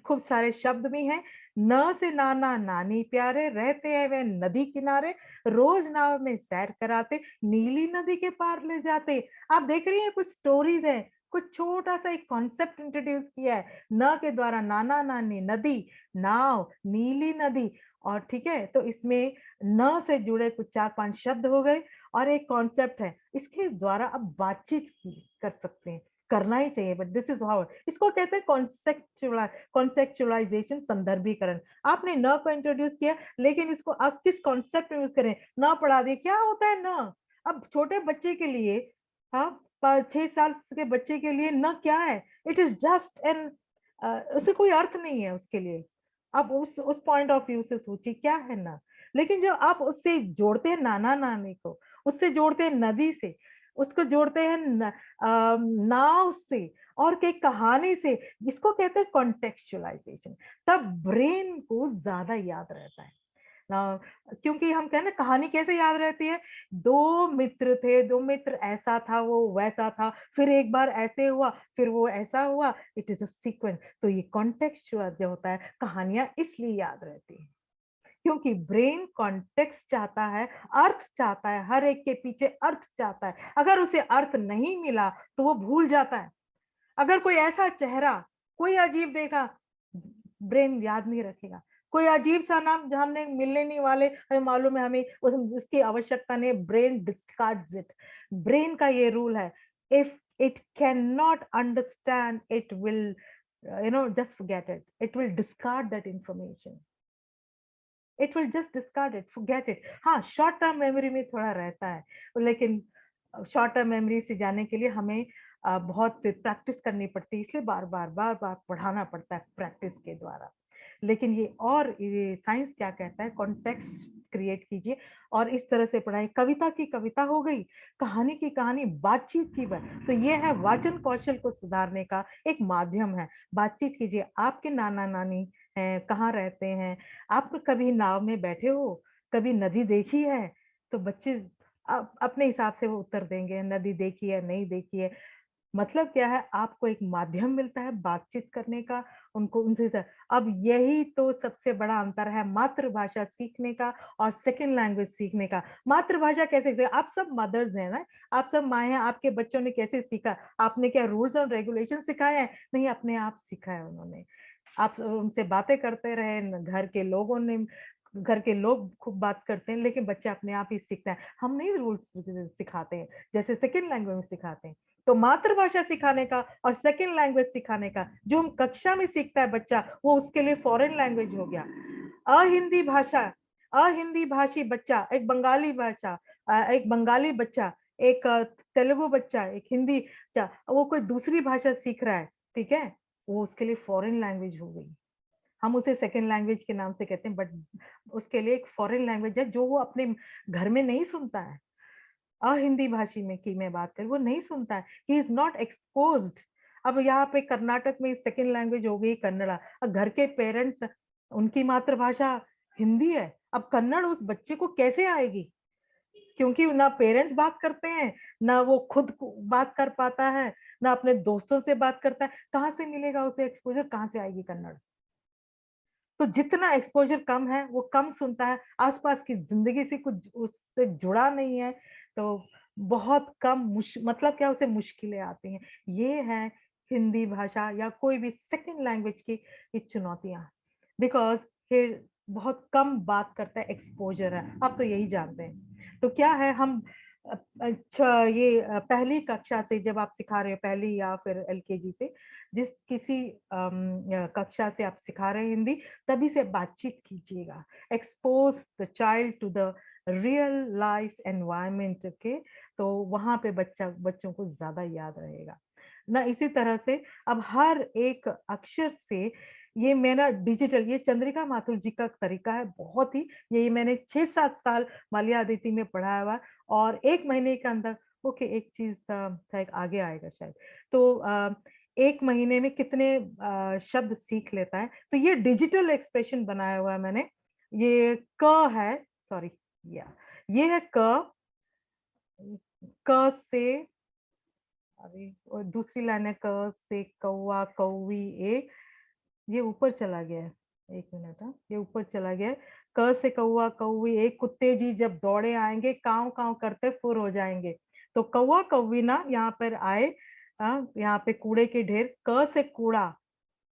खूब सारे शब्द भी हैं। न से नाना नानी प्यारे, रहते हैं वे नदी किनारे, रोज नाव में सैर कराते, नीली नदी के पार ले जाते। आप देख रही हैं कुछ स्टोरीज हैं, कुछ छोटा सा एक कॉन्सेप्ट इंट्रोड्यूस किया है न के द्वारा, नाना नानी, नदी, नाव, नीली नदी। और ठीक है, तो इसमें न से जुड़े कुछ 4-5 शब्द हो गए और एक कॉन्सेप्ट है। इसके द्वारा अब बातचीत कर सकते हैं, करना ही चाहिए, बट दिस इज हाउ, इसको कहते हैं कॉन्सेप्चुअलाइजेशन, संदर्भीकरण। आपने न को इंट्रोड्यूस किया, लेकिन इसको आप किस कॉन्सेप्ट में यूज करें। न पढ़ा दिए, क्या होता है न? अब छोटे बच्चे के लिए, हाँ, 6 साल के बच्चे के लिए न क्या है? इट इज जस्ट एन, उसे कोई अर्थ नहीं है उसके लिए। आप उस पॉइंट ऑफ व्यू से सोचिए क्या है ना। लेकिन जब आप उससे जोड़ते हैं नाना नानी को, उससे जोड़ते हैं नदी से, उसको जोड़ते हैं नाव से और के कहानी से, जिसको कहते हैं कॉन्टेक्चुअलाइजेशन, तब ब्रेन को ज्यादा याद रहता है ना। क्योंकि हम कहते हैं कहानी कैसे याद रहती है, 2 मित्र थे, 2 मित्र, ऐसा था, वो वैसा था, फिर एक बार ऐसे हुआ, फिर वो ऐसा हुआ, इट इज अ सीक्वेंस। तो ये कॉन्टेक्चुअल जो होता है, कहानियां इसलिए याद रहती है क्योंकि ब्रेन कॉन्टेक्स्ट चाहता है, अर्थ चाहता है, हर एक के पीछे अर्थ चाहता है। अगर उसे अर्थ नहीं मिला तो वो भूल जाता है। अगर कोई ऐसा चेहरा, कोई अजीब देखा, ब्रेन याद नहीं रखेगा। कोई अजीब सा नाम जो हमने मिलने नहीं वाले, हमें मालूम है, हमें उसकी आवश्यकता नहीं, ब्रेन डिस्कार्ड्स इट। ब्रेन का ये रूल है, if it can not understand, it will just forget it. It will discard that information. It will just discard it, forget it. हाँ, शॉर्ट टर्म मेमोरी में थोड़ा रहता है, लेकिन शॉर्ट टर्म मेमोरी से जाने के लिए हमें बहुत प्रैक्टिस करनी पड़ती है, इसलिए बार बार पढ़ाना पड़ता है प्रैक्टिस के द्वारा। लेकिन ये साइंस क्या कहता है, कॉन्टेक्स्ट क्रिएट कीजिए और इस तरह से पढ़ाई। कविता की कविता हो गई, कहानी की कहानी, बातचीत की बात। तो ये है वाचन कौशल को सुधारने का एक माध्यम है। बातचीत कीजिए। आपके नाना नानी हैं, कहाँ रहते हैं, आप कभी नाव में बैठे हो, कभी नदी देखी है, तो बच्चे अपने हिसाब से वो उत्तर देंगे, नदी देखी है, नहीं देखी है। मतलब क्या है, आपको एक माध्यम मिलता है बातचीत करने का, उनको उनसे। अब यही तो सबसे बड़ा अंतर है मातृभाषा सीखने का और सेकंड लैंग्वेज सीखने का। मातृभाषा कैसे सीखे, आप सब मदर्स हैं ना, आप सब माए हैं, आपके बच्चों ने कैसे सीखा? आपने क्या रूल्स और रेगुलेशन सिखाए हैं? नहीं, अपने आप सीखा है उन्होंने। आप उनसे बातें करते रहे, घर के लोग खूब बात करते हैं, लेकिन बच्चे अपने आप ही सीखता है। हम नहीं रूल्स सिखाते हैं जैसे सेकंड लैंग्वेज में सिखाते हैं। तो मातृभाषा सिखाने का और सेकंड लैंग्वेज सिखाने का, जो हम कक्षा में सीखता है बच्चा, वो उसके लिए फॉरेन लैंग्वेज हो गया। अहिंदी भाषी बच्चा, एक बंगाली बच्चा, एक तेलुगु बच्चा, एक हिंदी बच्चा, वो कोई दूसरी भाषा सीख रहा है, ठीक है, वो उसके लिए फॉरेन लैंग्वेज हो गई। हम उसे सेकंड लैंग्वेज के नाम से कहते हैं, बट उसके लिए एक फॉरेन लैंग्वेज है जो वो अपने घर में नहीं सुनता है। अहिंदी भाषी में की मैं बात करूं, वो नहीं सुनता है, ही इज नॉट एक्सपोज्ड। अब यहाँ पे कर्नाटक में सेकंड लैंग्वेज हो गई कन्नड़ा। घर के पेरेंट्स उनकी मातृभाषा हिंदी है, अब कन्नड़ उस बच्चे को कैसे आएगी? क्योंकि ना पेरेंट्स बात करते हैं, ना वो खुद बात कर पाता है, ना अपने दोस्तों से बात करता है, कहाँ से मिलेगा उसे एक्सपोजर, कहाँ से आएगी कन्नड़? तो जितना एक्सपोजर कम है, वो कम सुनता है, आसपास की जिंदगी से कुछ उससे जुड़ा नहीं है, तो बहुत कम मतलब क्या, उसे मुश्किलें आती हैं। ये है हिंदी भाषा या कोई भी सेकंड लैंग्वेज की ये चुनौतियां, बिकॉज फिर बहुत कम बात करता है, एक्सपोजर है, आप तो यही जानते हैं। तो क्या है, हम अच्छा ये पहली कक्षा से जब आप सिखा रहे हो, पहली या फिर एलकेजी से, जिस किसी कक्षा से आप सिखा रहे हैं हिंदी, तभी से बातचीत कीजिएगा, expose the child to the real life environment के, तो वहां पे बच्चों को ज्यादा याद रहेगा ना। इसी तरह से अब हर एक अक्षर से, ये मेरा डिजिटल, ये चंद्रिका माथुर जी का तरीका है, बहुत ही, ये मैंने 6-7 साल माल्यादिति में पढ़ाया हुआ, और 1 महीने के अंदर, ओके एक चीज शायद आगे आएगा शायद, तो 1 महीने में कितने शब्द सीख लेता है। तो ये डिजिटल एक्सप्रेशन बनाया हुआ है मैंने। ये क है, सॉरी, या ये है क, क से, अभी और दूसरी लाइन है क से कौवा कौवी ए, ये ऊपर चला गया है, 1 मिनट, ये ऊपर चला गया है। क से कौवा कौवी एक, कुत्ते जी जब दौड़े आएंगे, काव काव करते फुर हो जाएंगे। तो कौवा कौवी ना यहाँ पर आए, यहाँ पे कूड़े के ढेर, क से कूड़ा,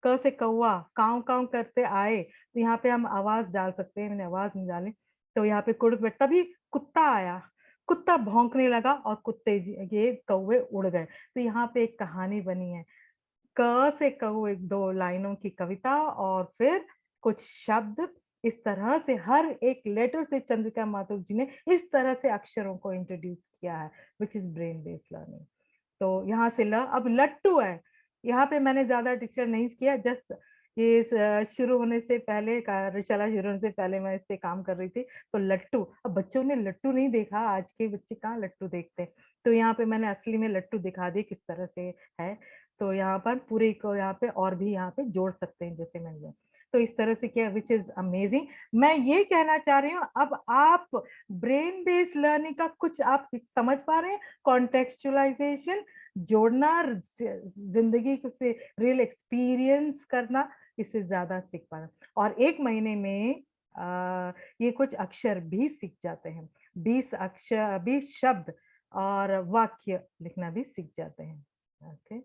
क से कौवा, काव काव करते आए, तो यहाँ पे हम आवाज डाल सकते हैं, मैंने आवाज नहीं डाली, तो यहाँ पे कुड़, तभी कुत्ता आया, कुत्ता भौंकने लगा और कुत्ते ये कौवे उड़ गए। तो यहाँ पे एक कहानी बनी है, क से कौवे, 2 लाइनों की कविता, और फिर कुछ शब्द, इस तरह से हर एक लेटर से चंद्रिका माथुर जी ने इस तरह से अक्षरों को इंट्रोड्यूस किया है, which is brain based learning. तो यहाँ से ल, अब लट्टू है, यहाँ पे मैंने ज्यादा टीचर नहीं किया, जस्ट ये शुरू होने से पहले, कार्यशाला शुरू होने से पहले मैं इस पे काम कर रही थी। तो लट्टू, अब बच्चों ने लट्टू नहीं देखा, आज के बच्चे कहाँ लट्टू देखते हैं, तो यहाँ पे मैंने असली में लट्टू दिखा दी किस तरह से है। तो यहाँ पर पूरे को यहाँ पे और भी यहाँ पे जोड़ सकते हैं, जैसे मैंने, तो इस तरह से किया, विच इज अमेजिंग। मैं ये कहना चाह रही हूँ, अब आप ब्रेन बेस्ड लर्निंग का कुछ आप समझ पा रहे हैं, कॉन्टेक्चुअलाइजेशन, जोड़ना, जिंदगी से रियल एक्सपीरियंस करना, इससे ज्यादा सीख पा रहे हैं। और 1 महीने में ये कुछ अक्षर भी सीख जाते हैं, 20 अक्षर, 20 शब्द और वाक्य लिखना भी सीख जाते हैं। ओके,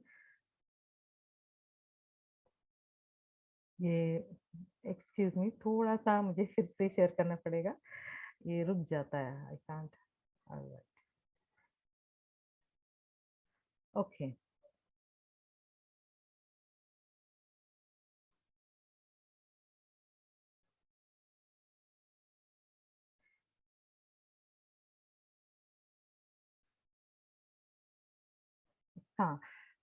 ये एक्सक्यूज मी, थोड़ा सा मुझे फिर से शेयर करना पड़ेगा, ये रुक जाता है, आई कांट, ओके। हाँ,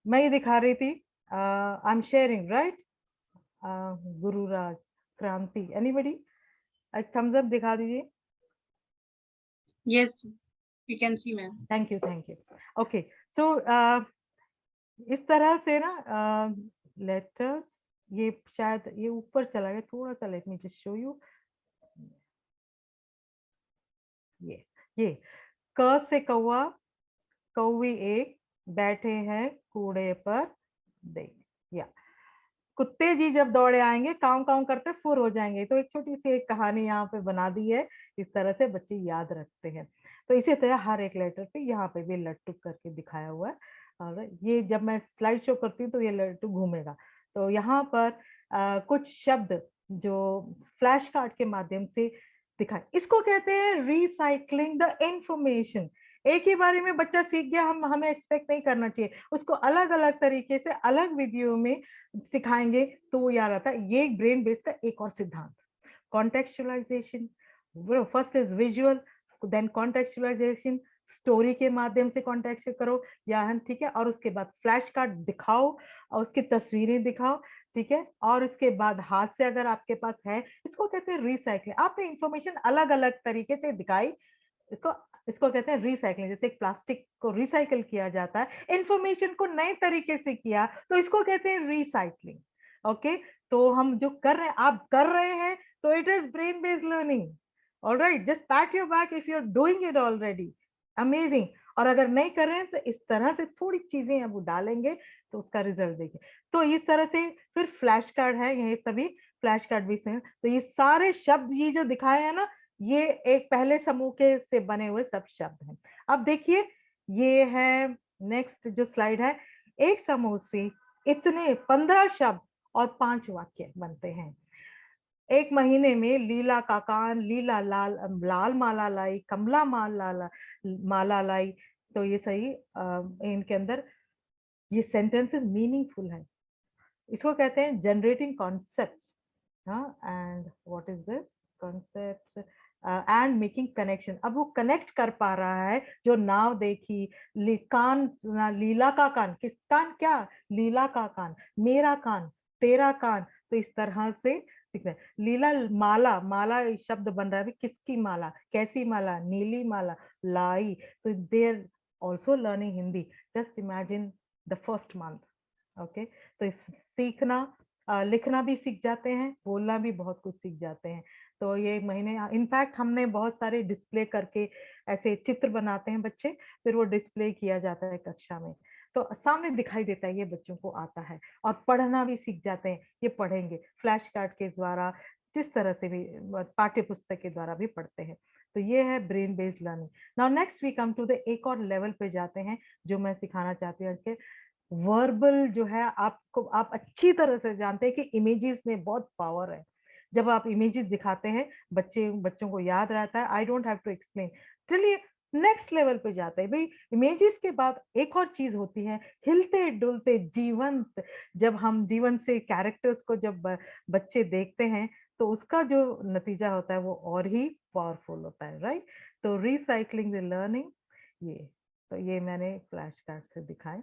मैं ये दिखा रही थी, आई एम शेयरिंग राइट, गुरुराज, क्रांति, एनीबडी, एक थम्स अप दिखा दीजिए। Yes, we can see, ma'am. Thank you, thank you. Okay, so इस तरह से ना लेटर्स, ये शायद ये ऊपर चला गया थोड़ा सा, late me just show you, ये क से कौवा कौवी एक, बैठे हैं कूड़े पर देख, या कुत्ते जी जब दौड़े आएंगे, काव काव करते फुर हो जाएंगे। तो एक छोटी सी एक कहानी यहाँ पे बना दी है, इस तरह से बच्चे याद रखते हैं। तो इसी तरह हर एक लेटर पे यहाँ पे भी लट्टू करके दिखाया हुआ है, और ये जब मैं स्लाइड शो करती हूँ तो ये लट्टू घूमेगा। तो यहाँ पर कुछ शब्द जो फ्लैश कार्ड के माध्यम से दिखाए, इसको कहते हैं रिसाइकलिंग द इंफॉर्मेशन। एक ही बारे में बच्चा सीख गया, हमें एक्सपेक्ट नहीं करना चाहिए, उसको अलग अलग तरीके से अलग वीडियो में सिखाएंगे तो वो याद आता है। ये ब्रेन बेस का एक और सिद्धांत, contextualization, first is visual, then contextualization, story के माध्यम से कॉन्टेक्ट करो या, ठीक है, और उसके बाद फ्लैश कार्ड दिखाओ और उसकी तस्वीरें दिखाओ, ठीक है, और उसके बाद हाथ से अगर आपके पास है, इसको कहते हैं रिसाइकलिंग। आपने इंफॉर्मेशन अलग अलग तरीके से दिखाई, इसको कहते हैं रिसाइकलिंग। जैसे एक प्लास्टिक को रिसाइकल किया जाता है, इंफॉर्मेशन को नए तरीके से किया, तो इसको कहते हैं रिसाइकलिंग। ओके, तो हम जो कर रहे हैं, आप कर रहे हैं, तो it is brain based learning. Alright, just pat your back if you are doing it already, amazing. और अगर नहीं कर रहे हैं तो इस तरह से थोड़ी चीजें अब डालेंगे तो उसका रिजल्ट देखिए। तो इस तरह से फिर फ्लैश कार्ड है, ये सभी फ्लैश कार्ड भी से। तो ये सारे शब्द ये जो दिखाए हैं ना, ये एक पहले समूह के से बने हुए सब शब्द हैं। अब देखिए, ये है नेक्स्ट जो स्लाइड है, एक समूह से इतने 15 शब्द और 5 वाक्य बनते हैं। एक महीने में लीला का कान, लीला लाल लाल माला लाई, कमला माला लाई। तो ये सही इनके अंदर ये सेंटेंसेस मीनिंगफुल है। इसको कहते हैं जनरेटिंग कॉन्सेप्ट्स। हाँ, and what is this concept and making connection. अब वो कनेक्ट कर पा रहा है, जो नाव देखी, कान, लीला का कान, किस कान, क्या लीला का कान, मेरा कान, तेरा कान। तो इस तरह से दिख रहा है। लीला माला, माला शब्द बन रहा है, किसकी माला, कैसी माला, नीली माला लाई। तो देर also learning Hindi. Just imagine the first month. Okay, तो सीखना, लिखना भी सीख जाते हैं, बोलना भी बहुत कुछ सीख जाते हैं। तो ये महीने, इनफैक्ट हमने बहुत सारे डिस्प्ले करके ऐसे चित्र बनाते हैं बच्चे, फिर वो डिस्प्ले किया जाता है कक्षा में, तो सामने दिखाई देता है ये बच्चों को आता है। और पढ़ना भी सीख जाते हैं, ये पढ़ेंगे फ्लैश कार्ड के द्वारा, जिस तरह से भी पाठ्य पुस्तक के द्वारा भी पढ़ते हैं। तो ये है brain based learning. Now next we come to the एक और लेवल पे जाते हैं जो मैं सिखाना चाहती हूँ आज के। वर्बल जो है, आपको, आप अच्छी तरह से जानते हैं कि इमेजेस में बहुत पावर है। जब आप इमेजेस दिखाते हैं, बच्चों को याद रहता है। I don't have to explain. चलिए नेक्स्ट लेवल पे जाते हैं भाई। इमेजेस के बाद एक और चीज होती है, हिलते डुलते जीवंत। जब हम जीवन से कैरेक्टर्स को जब बच्चे देखते हैं, तो उसका जो नतीजा होता है वो और ही पावरफुल होता है, राइट। तो रिसाइकलिंग द लर्निंग, ये तो ये मैंने फ्लैश कार्ड से दिखाए।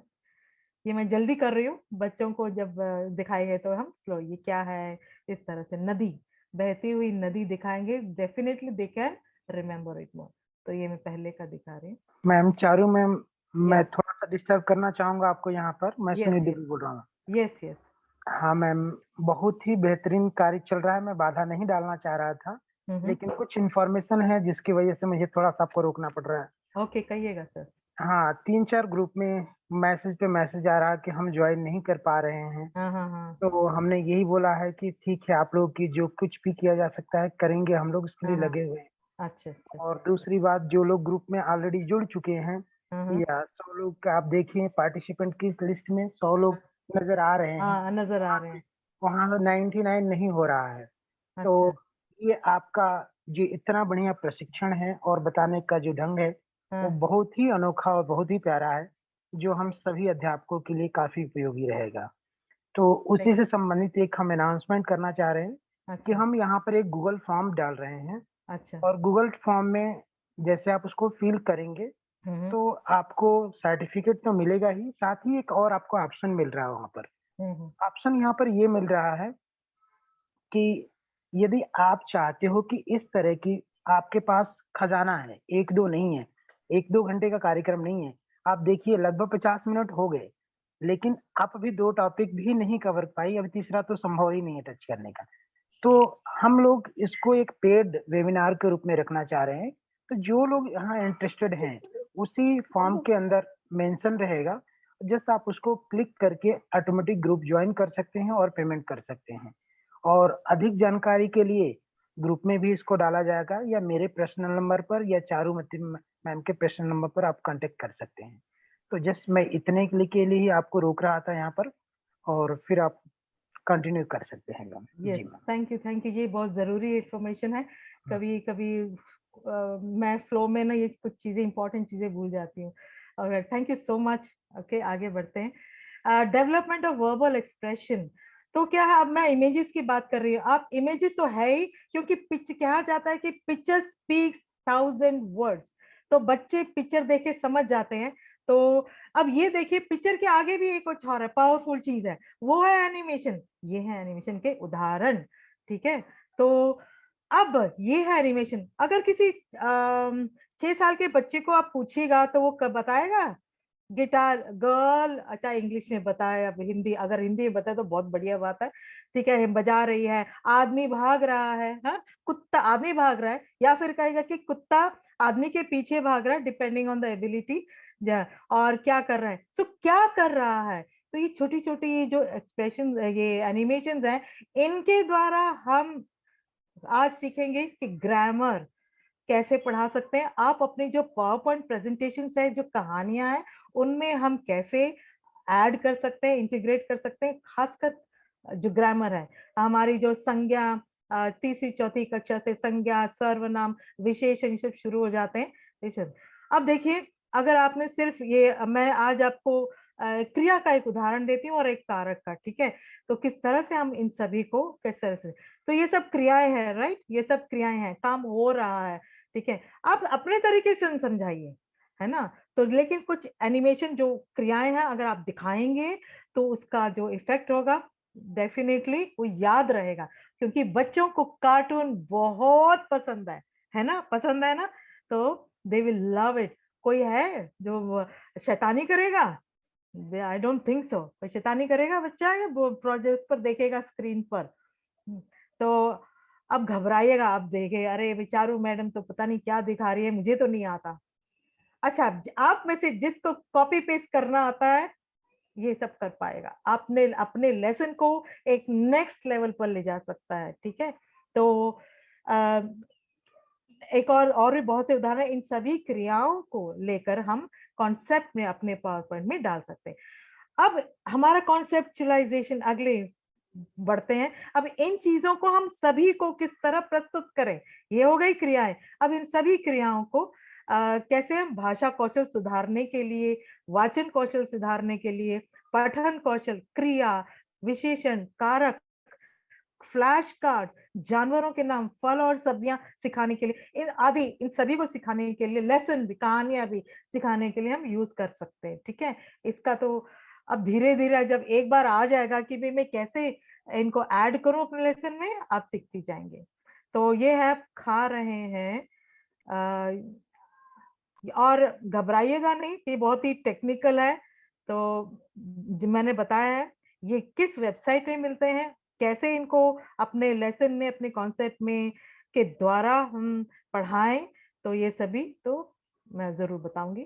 ये मैं जल्दी कर रही हूँ, बच्चों को जब दिखाएंगे तो हम स्लो। ये क्या है, इस तरह से नदी, बहती हुई नदी दिखाएंगे, definitely they can remember it more. तो ये मैं पहले का दिखा रही हूँ। मैम चारू मैम, मैं Yeah. थोड़ा सा डिस्टर्ब करना चाहूंगा आपको यहाँ पर। मैं Yes, सुनील yes. देवी बोल रहा हूँ। Yes yes. हाँ मैम, बहुत ही बेहतरीन कार्य चल रहा है। मैं बाधा नहीं डालना चाह रहा था, लेकिन कुछ इन्फॉर्मेशन है जिसकी वजह से मुझे थोड़ा सा आपको रोकना पड़ रहा है। ओके, कहिएगा सर। हाँ, 3-4 ग्रुप में मैसेज पे मैसेज आ रहा है कि हम ज्वाइन नहीं कर पा रहे हैं। हाँ हाँ हाँ। तो हमने यही बोला है कि ठीक है, आप लोगों की जो कुछ भी किया जा सकता है करेंगे, हम लोग इसके लिए हाँ, लगे हुए हैं। अच्छा अच्छा। और दूसरी बात, जो लोग ग्रुप में ऑलरेडी जुड़ चुके हैं, या 100 लोग का आप देखिए पार्टिसिपेंट की लिस्ट में 100 लोग नजर आ रहे हैं। हाँ, नजर आ रहे हैं। वहाँ 99 नहीं हो रहा है। तो अच्छा। ये आपका जो इतना बढ़िया प्रशिक्षण है और बताने का जो ढंग है, वो हाँ, बहुत ही अनोखा और बहुत ही प्यारा है, जो हम सभी अध्यापकों के लिए काफी उपयोगी रहेगा। तो उसी से संबंधित एक हम अनाउंसमेंट करना चाह रहे हैं कि अच्छा हम यहाँ पर एक गूगल फॉर्म डाल रहे हैं। अच्छा। और गूगल फॉर्म में जैसे आप उसको फिल करेंगे, तो आपको सर्टिफिकेट तो मिलेगा ही, साथ ही एक और आपको ऑप्शन मिल रहा है वहाँ पर। ऑप्शन यहाँ पर ये मिल रहा है कि यदि आप चाहते हो कि इस तरह की आपके पास खजाना है, 1-2 नहीं है, 1-2 घंटे का कार्यक्रम नहीं है। आप देखिए लगभग 50 मिनट हो गए, लेकिन आप अभी 2 टॉपिक भी नहीं कवर पाई, अभी तीसरा तो संभव ही नहीं है टच करने का। तो हम लोग इसको एक पेड वेबिनार के रूप में रखना चाह रहे हैं। तो जो लोग यहाँ इंटरेस्टेड हैं, उसी फॉर्म के अंदर मेंशन रहेगा, जस्ट आप उसको क्लिक करके ऑटोमेटिक ग्रुप ज्वाइन कर सकते हैं और पेमेंट कर सकते हैं। और अधिक जानकारी के लिए ग्रुप में भी इसको डाला जाएगा, या मेरे पर्सनल नंबर पर या चारुमती मैम के पर्सनल नंबर पर आप कांटेक्ट कर सकते हैं। तो जस्ट मैं इतने के लिए ही आपको रोक रहा था यहाँ पर, और फिर आप कंटिन्यू कर सकते हैं मैम। Yes, thank you. ये बहुत जरूरी इंफॉर्मेशन है। कभी कभी मैं फ्लो में ना ये कुछ चीजें, इंपॉर्टेंट चीजें भूल जाती हूँ। और thank you so much. Okay, आगे बढ़ते हैं। Development of verbal expression. तो क्या है, अब मैं इमेजेस की बात कर रही हूँ। आप इमेजेस तो है ही, क्योंकि कहा जाता है कि पिक्चर स्पीक्स 1000 वर्ड्स। तो बच्चे पिक्चर देख के समझ जाते हैं। तो अब ये देखिए, पिक्चर के आगे भी एक कुछ और है, पावरफुल चीज है, वो है एनिमेशन। ये है एनिमेशन के उदाहरण, ठीक है। तो अब ये है एनिमेशन। अगर किसी 6 साल के बच्चे को आप पूछिएगा तो वो कब बताएगा, गिटार गर्ल, अच्छा इंग्लिश में बताए, अब हिंदी, अगर हिंदी में बताए तो बहुत बढ़िया बात है, ठीक है, बजा रही है, आदमी भाग रहा है, हाँ, कुत्ता, आदमी भाग रहा है, या फिर कहेगा कि कुत्ता आदमी के पीछे भाग रहा है, डिपेंडिंग ऑन द एबिलिटी, और क्या कर रहा है, सो क्या कर रहा है। तो ये छोटी छोटी जो एक्सप्रेशन, ये एनिमेशन है, इनके द्वारा हम आज सीखेंगे कि ग्रामर कैसे पढ़ा सकते हैं। आप अपने जो पावर पॉइंट प्रेजेंटेशन है, जो कहानियां हैं, उनमें हम कैसे ऐड कर सकते हैं, इंटीग्रेट कर सकते हैं, खासकर जो ग्रामर है, हमारी जो संज्ञा, तीसरी चौथी कक्षा से संज्ञा, सर्वनाम, विशेषण सब शुरू हो जाते हैं। अब देखिए, अगर आपने सिर्फ ये, मैं आज आपको क्रिया का एक उदाहरण देती हूँ और एक कारक का, ठीक है, तो किस तरह से हम इन सभी को किस तरह से, तो ये सब क्रियाएं हैं, राइट, ये सब क्रियाएं हैं, काम हो रहा है, ठीक है, आप अपने तरीके से समझाइए, है ना। तो लेकिन कुछ एनिमेशन जो क्रियाएं हैं अगर आप दिखाएंगे तो उसका जो इफेक्ट होगा डेफिनेटली वो याद रहेगा, क्योंकि बच्चों को कार्टून बहुत पसंद है ना, पसंद है ना, तो दे विल लव इट। कोई है जो शैतानी करेगा? I don't think so. कोई शैतानी करेगा बच्चा, या वो प्रोजेक्ट पर देखेगा स्क्रीन पर? तो अब घबराइएगा, आप देखे अरे बेचारू मैडम तो पता नहीं क्या दिखा रही है, मुझे तो नहीं आता। अच्छा, आप में से जिसको कॉपी पेस्ट करना आता है ये सब कर पाएगा, आपने अपने लेसन को एक नेक्स्ट लेवल पर ले जा सकता है, ठीक है। तो आ, एक और भी बहुत से उदाहरण, इन सभी क्रियाओं को लेकर हम कॉन्सेप्ट में अपने पावर पॉइंट में डाल सकते हैं। अब हमारा कॉन्सेप्चुअलाइजेशन अगले बढ़ते हैं। अब इन चीजों को हम सभी को किस तरह प्रस्तुत करें, ये हो गई क्रियाएं। अब इन सभी क्रियाओं को कैसे हम भाषा कौशल सुधारने के लिए, वाचन कौशल सुधारने के लिए, पठन कौशल, क्रिया, विशेषण, कारक, फ्लैश कार्ड, जानवरों के नाम, फल और सब्जियां सिखाने के लिए, इन आदि इन सभी को सिखाने के लिए, लेसन भी, कहानियां भी सिखाने के लिए हम यूज कर सकते हैं, ठीक है। इसका तो अब धीरे धीरे जब एक बार आ जाएगा कि भाई मैं कैसे इनको ऐड करूं अपने लेसन में, आप सीखती जाएंगे। तो ये है खा रहे हैं, और घबराइएगा नहीं, ये बहुत ही टेक्निकल है। तो जो मैंने बताया है, ये किस वेबसाइट में मिलते हैं, कैसे इनको अपने लेसन में, अपने कॉन्सेप्ट में के द्वारा हम पढ़ाएं, तो ये सभी तो मैं जरूर बताऊंगी,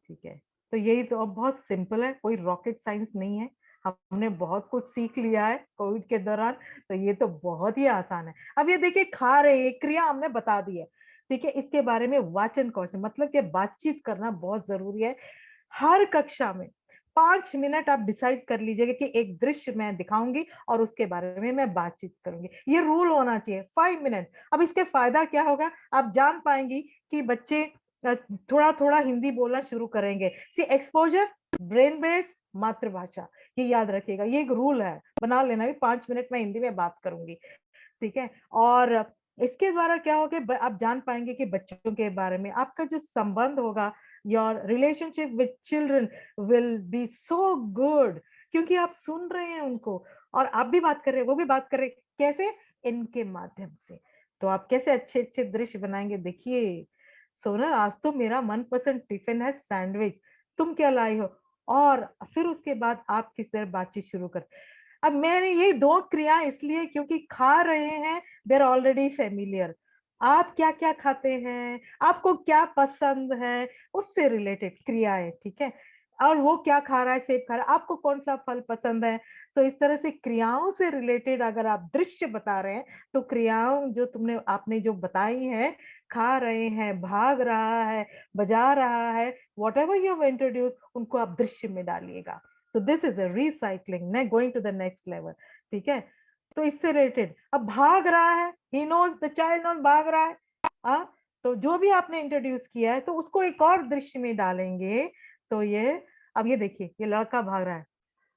ठीक है। तो यही तो, अब बहुत सिंपल है, कोई रॉकेट साइंस नहीं है, हमने बहुत कुछ सीख लिया है कोविड के दौरान, तो ये तो बहुत ही आसान है। अब ये देखिए, खा रहे क्रिया हमने बता दी है, ठीक है। इसके बारे में वाचन कौशल, मतलब कि बातचीत करना बहुत जरूरी है। हर कक्षा में 5 मिनट आप डिसाइड कर लीजिएगा कि एक दृश्य मैं दिखाऊंगी और उसके बारे में मैं बातचीत करूंगी, ये रूल होना चाहिए, 5 मिनट। अब इसके फायदा क्या होगा, आप जान पाएंगी कि बच्चे थोड़ा थोड़ा हिंदी बोलना शुरू करेंगे। सी एक्सपोजर, ब्रेन बेस्ड, मातृभाषा, ये याद रखिएगा, ये एक रूल है, बना लेना भी, 5 मिनट में हिंदी में बात करूंगी, ठीक है। और इसके द्वारा क्या होगा, आप जान पाएंगे कि बच्चों के बारे में आपका जो संबंध होगा, your relationship with children will be so good, क्योंकि आप सुन रहे हैं उनको और आप भी बात कर रहे हैं, वो भी बात कर रहे हैं, कैसे, इनके माध्यम से। तो आप कैसे अच्छे अच्छे दृश्य बनाएंगे। देखिए सोनल, आज तो मेरा मनपसंद टिफिन है सैंडविच, तुम क्या लाई हो, और फिर उसके बाद आप किस तरह बातचीत शुरू कर। अब मैंने ये 2 क्रिया इसलिए क्योंकि खा रहे हैं, देर ऑलरेडी फेमिलियर। आप क्या क्या खाते हैं, आपको क्या पसंद है, उससे रिलेटेड क्रियाएं, ठीक है। और वो क्या खा रहा है, सेब खा रहा है, आपको कौन सा फल पसंद है। तो इस तरह से क्रियाओं से रिलेटेड अगर आप दृश्य बता रहे हैं, तो क्रियाओं जो आपने जो बताई है, खा रहे हैं, भाग रहा है, बजा रहा है, what ever you have introduce, उनको आप दृश्य में डालिएगा। So this is a recycling, going to the next level, ठीक है। तो इससे रिलेटेड, अब भाग रहा है, he knows, the child knows, भाग रहा है, तो जो भी आपने इंट्रोड्यूस किया है, तो उसको एक और दृश्य में डालेंगे। तो ये, अब ये देखिए, ये लड़का भाग रहा है,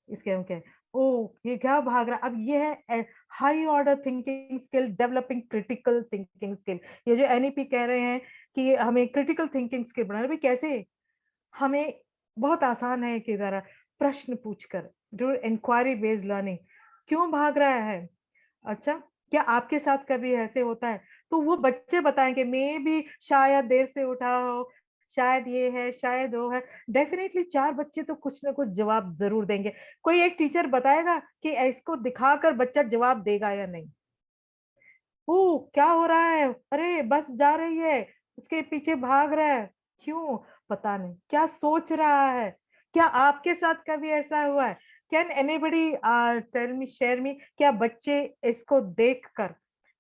इसके हम क्या, ओ ये क्या भाग रहा है। अब ये है high order thinking skill, developing critical thinking skill. ये जो एनईपी कह रहे हैं कि हमें क्रिटिकल थिंकिंग स्किल बनाना, भाई कैसे, हमें बहुत आसान है कि जरा प्रश्न पूछकर, जो इंक्वायरी बेस्ड लर्निंग, क्यों भाग रहा है, अच्छा क्या आपके साथ कभी ऐसे होता है, तो वो बच्चे बताएंगे, मैं भी शायद देर से उठा हो, शायद ये है, शायद वो है। डेफिनेटली 4 बच्चे तो कुछ ना कुछ जवाब जरूर देंगे। कोई एक टीचर बताएगा कि इसको दिखाकर बच्चा जवाब देगा या नहीं? ओ क्या हो रहा है? अरे बस जा रही है, उसके पीछे भाग रहा है, क्यों? पता नहीं क्या सोच रहा है। क्या आपके साथ कभी ऐसा हुआ है? Can anybody tell me, share me, क्या बच्चे इसको देखकर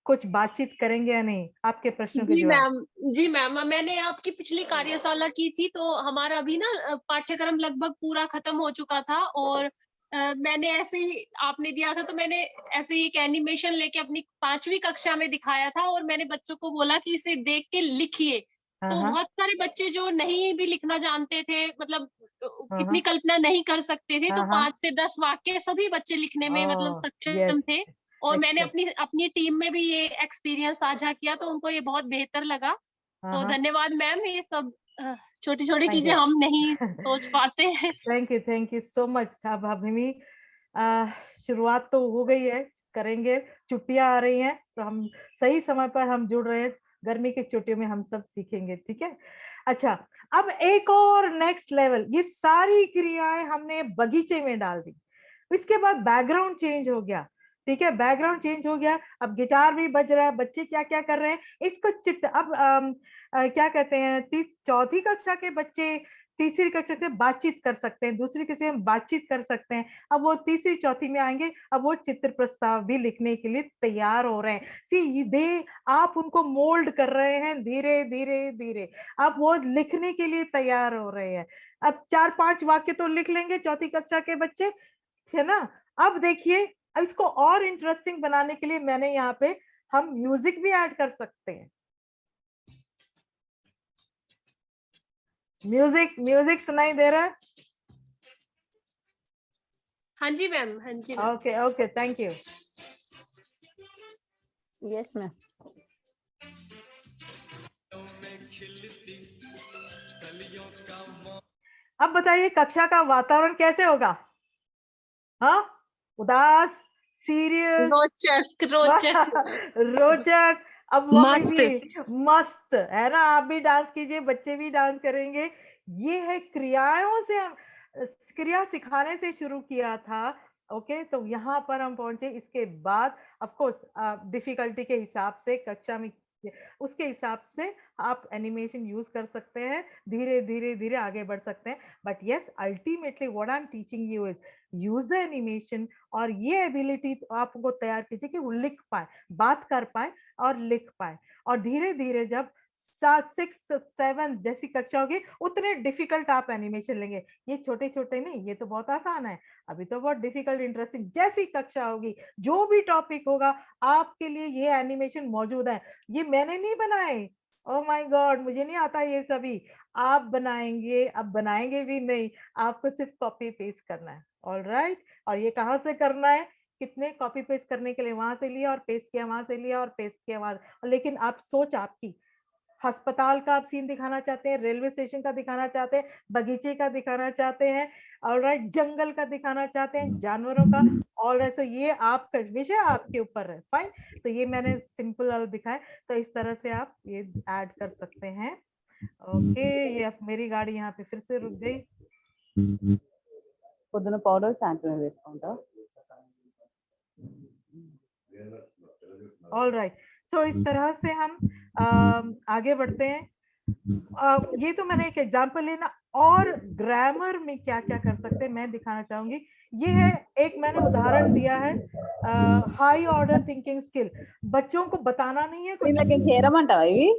कुछ बातचीत करेंगे या नहीं? आपके प्रश्नों के जी जवाब। मैम, जी मैम, मैंने आपकी पिछली कार्यशाला की थी, तो हमारा अभी ना पाठ्यक्रम लगभग पूरा खत्म हो चुका था, और मैंने ऐसे ही आपने दिया था, तो मैंने ऐसे ही एक एनिमेशन लेके अपनी 5वीं कक्षा में दिखाया था, और मैंने बच्चों को बोला कि इसे देख के लिखिए। तो हाँ बहुत सारे बच्चे जो नहीं भी लिखना जानते थे, मतलब इतनी हाँ कल्पना नहीं कर सकते थे, तो हाँ 5 से 10 वाक्य सभी बच्चे लिखने में मतलब ओह सक्षम यस, थे। और मैंने एक्सेलेंट। अपनी अपनी टीम में भी ये एक्सपीरियंस साझा किया, तो उनको ये बहुत बेहतर लगा। हाँ तो हाँ, धन्यवाद मैम, ये सब छोटी-छोटी थैंक चीजें यू। हम नहीं सोच पाते हैं। Thank you so much. अब अभी शुरुआत तो हो गई है, करेंगे। छुट्टियां आ रही हैं तो हम सही समय पर हम जुड़ रहे हैं। गर्मी की छुट्टियों में हम सब सीखेंगे, ठीक है? अच्छा, अब एक और नेक्स्ट लेवल, ये सारी क्रियाएं हमने बगीचे में डाल दी। इसके बाद बैकग्राउंड चेंज हो गया, ठीक है? बैकग्राउंड चेंज हो गया, अब गिटार भी बज रहा है, बच्चे क्या क्या कर रहे हैं इसको चित्र। अब क्या कहते हैं, चौथी कक्षा के बच्चे तीसरी कक्षा से बातचीत कर सकते हैं, दूसरी कक्षा में बातचीत कर सकते हैं। अब वो तीसरी चौथी में आएंगे, अब वो चित्र प्रस्ताव भी लिखने के लिए तैयार हो रहे हैं। सी दे, आप उनको मोल्ड कर रहे हैं धीरे धीरे धीरे, अब वो लिखने के लिए तैयार हो रहे हैं। अब 4-5 वाक्य तो लिख लेंगे चौथी कक्षा के बच्चे, है ना? अब देखिए, अब इसको और इंटरेस्टिंग बनाने के लिए मैंने यहाँ पे हम म्यूजिक भी ऐड कर सकते हैं। म्यूजिक म्यूजिक सुनाई दे रहा है? हाँ जी मैम, हाँ जी ma'am. Okay okay, thank you. Yes ma'am. अब बताइए कक्षा का वातावरण कैसे होगा? हाँ, उदास, सीरियस, रोचक, रोचक। रोचक। अब मम्मी मस्त। भी मस्त, है ना? आप भी डांस कीजिए, बच्चे भी डांस करेंगे। ये है क्रियाओं से हम क्रिया सिखाने से शुरू किया था। ओके, तो यहाँ पर हम पहुंचे। इसके बाद ऑफ कोर्स डिफिकल्टी के हिसाब से कक्षा में उसके हिसाब से आप एनिमेशन यूज कर सकते हैं, धीरे धीरे धीरे आगे बढ़ सकते हैं। But yes, ultimately what I am teaching you is use the animation, और ये एबिलिटी आपको तैयार कीजिए कि वो लिख पाए, बात कर पाए और लिख पाए। और धीरे धीरे जब 6-7 जैसी कक्षा होगी, उतने डिफिकल्ट आप एनिमेशन लेंगे। ये छोटे छोटे नहीं, ये तो बहुत आसान है। अभी तो बहुत डिफिकल्ट इंटरेस्टिंग जैसी कक्षा होगी, जो भी टॉपिक होगा, आपके लिए ये एनिमेशन मौजूद है। ये मैंने नहीं बनाए, ओ माय गॉड, मुझे नहीं आता ये सभी। आप बनाएंगे, अब बनाएंगे भी नहीं, आपको सिर्फ कॉपी पेस्ट करना है। ऑल राइट, और ये कहाँ से करना है? कितने कॉपी पेस्ट करने के लिए वहां से लिया और पेस्ट किया, वहां से लिया और पेस्ट किया वहां। लेकिन आप सोच आपकी, अस्पताल का आप सीन दिखाना चाहते हैं, रेलवे स्टेशन का दिखाना चाहते हैं, बगीचे का दिखाना चाहते हैं, ऑलराइट, जंगल का दिखाना चाहते हैं, जानवरों का। ऑलराइट, सो ये आपका विषय आपके ऊपर है। फाइन, तो ये मैंने सिंपल वाला दिखाया, तो इस तरह से आप ये ऐड कर सकते हैं। ओके, ये अब मेरी गाड़ी यहाँ पे फिर से रुक गई। పొద్దున పౌడర్ సాయంత్రం వేసుకుంటా. ऑल राइट, सो इस तरह से हम आगे बढ़ते हैं। ये तो मैंने एक एग्जांपल लेना, और ग्रामर में क्या क्या कर सकते हैं मैं दिखाना चाहूंगी। ये है, एक मैंने उदाहरण दिया है, हाई ऑर्डर थिंकिंग स्किल। बच्चों को बताना नहीं है कुछ। దీనికి చేరమంటావా ఇవి?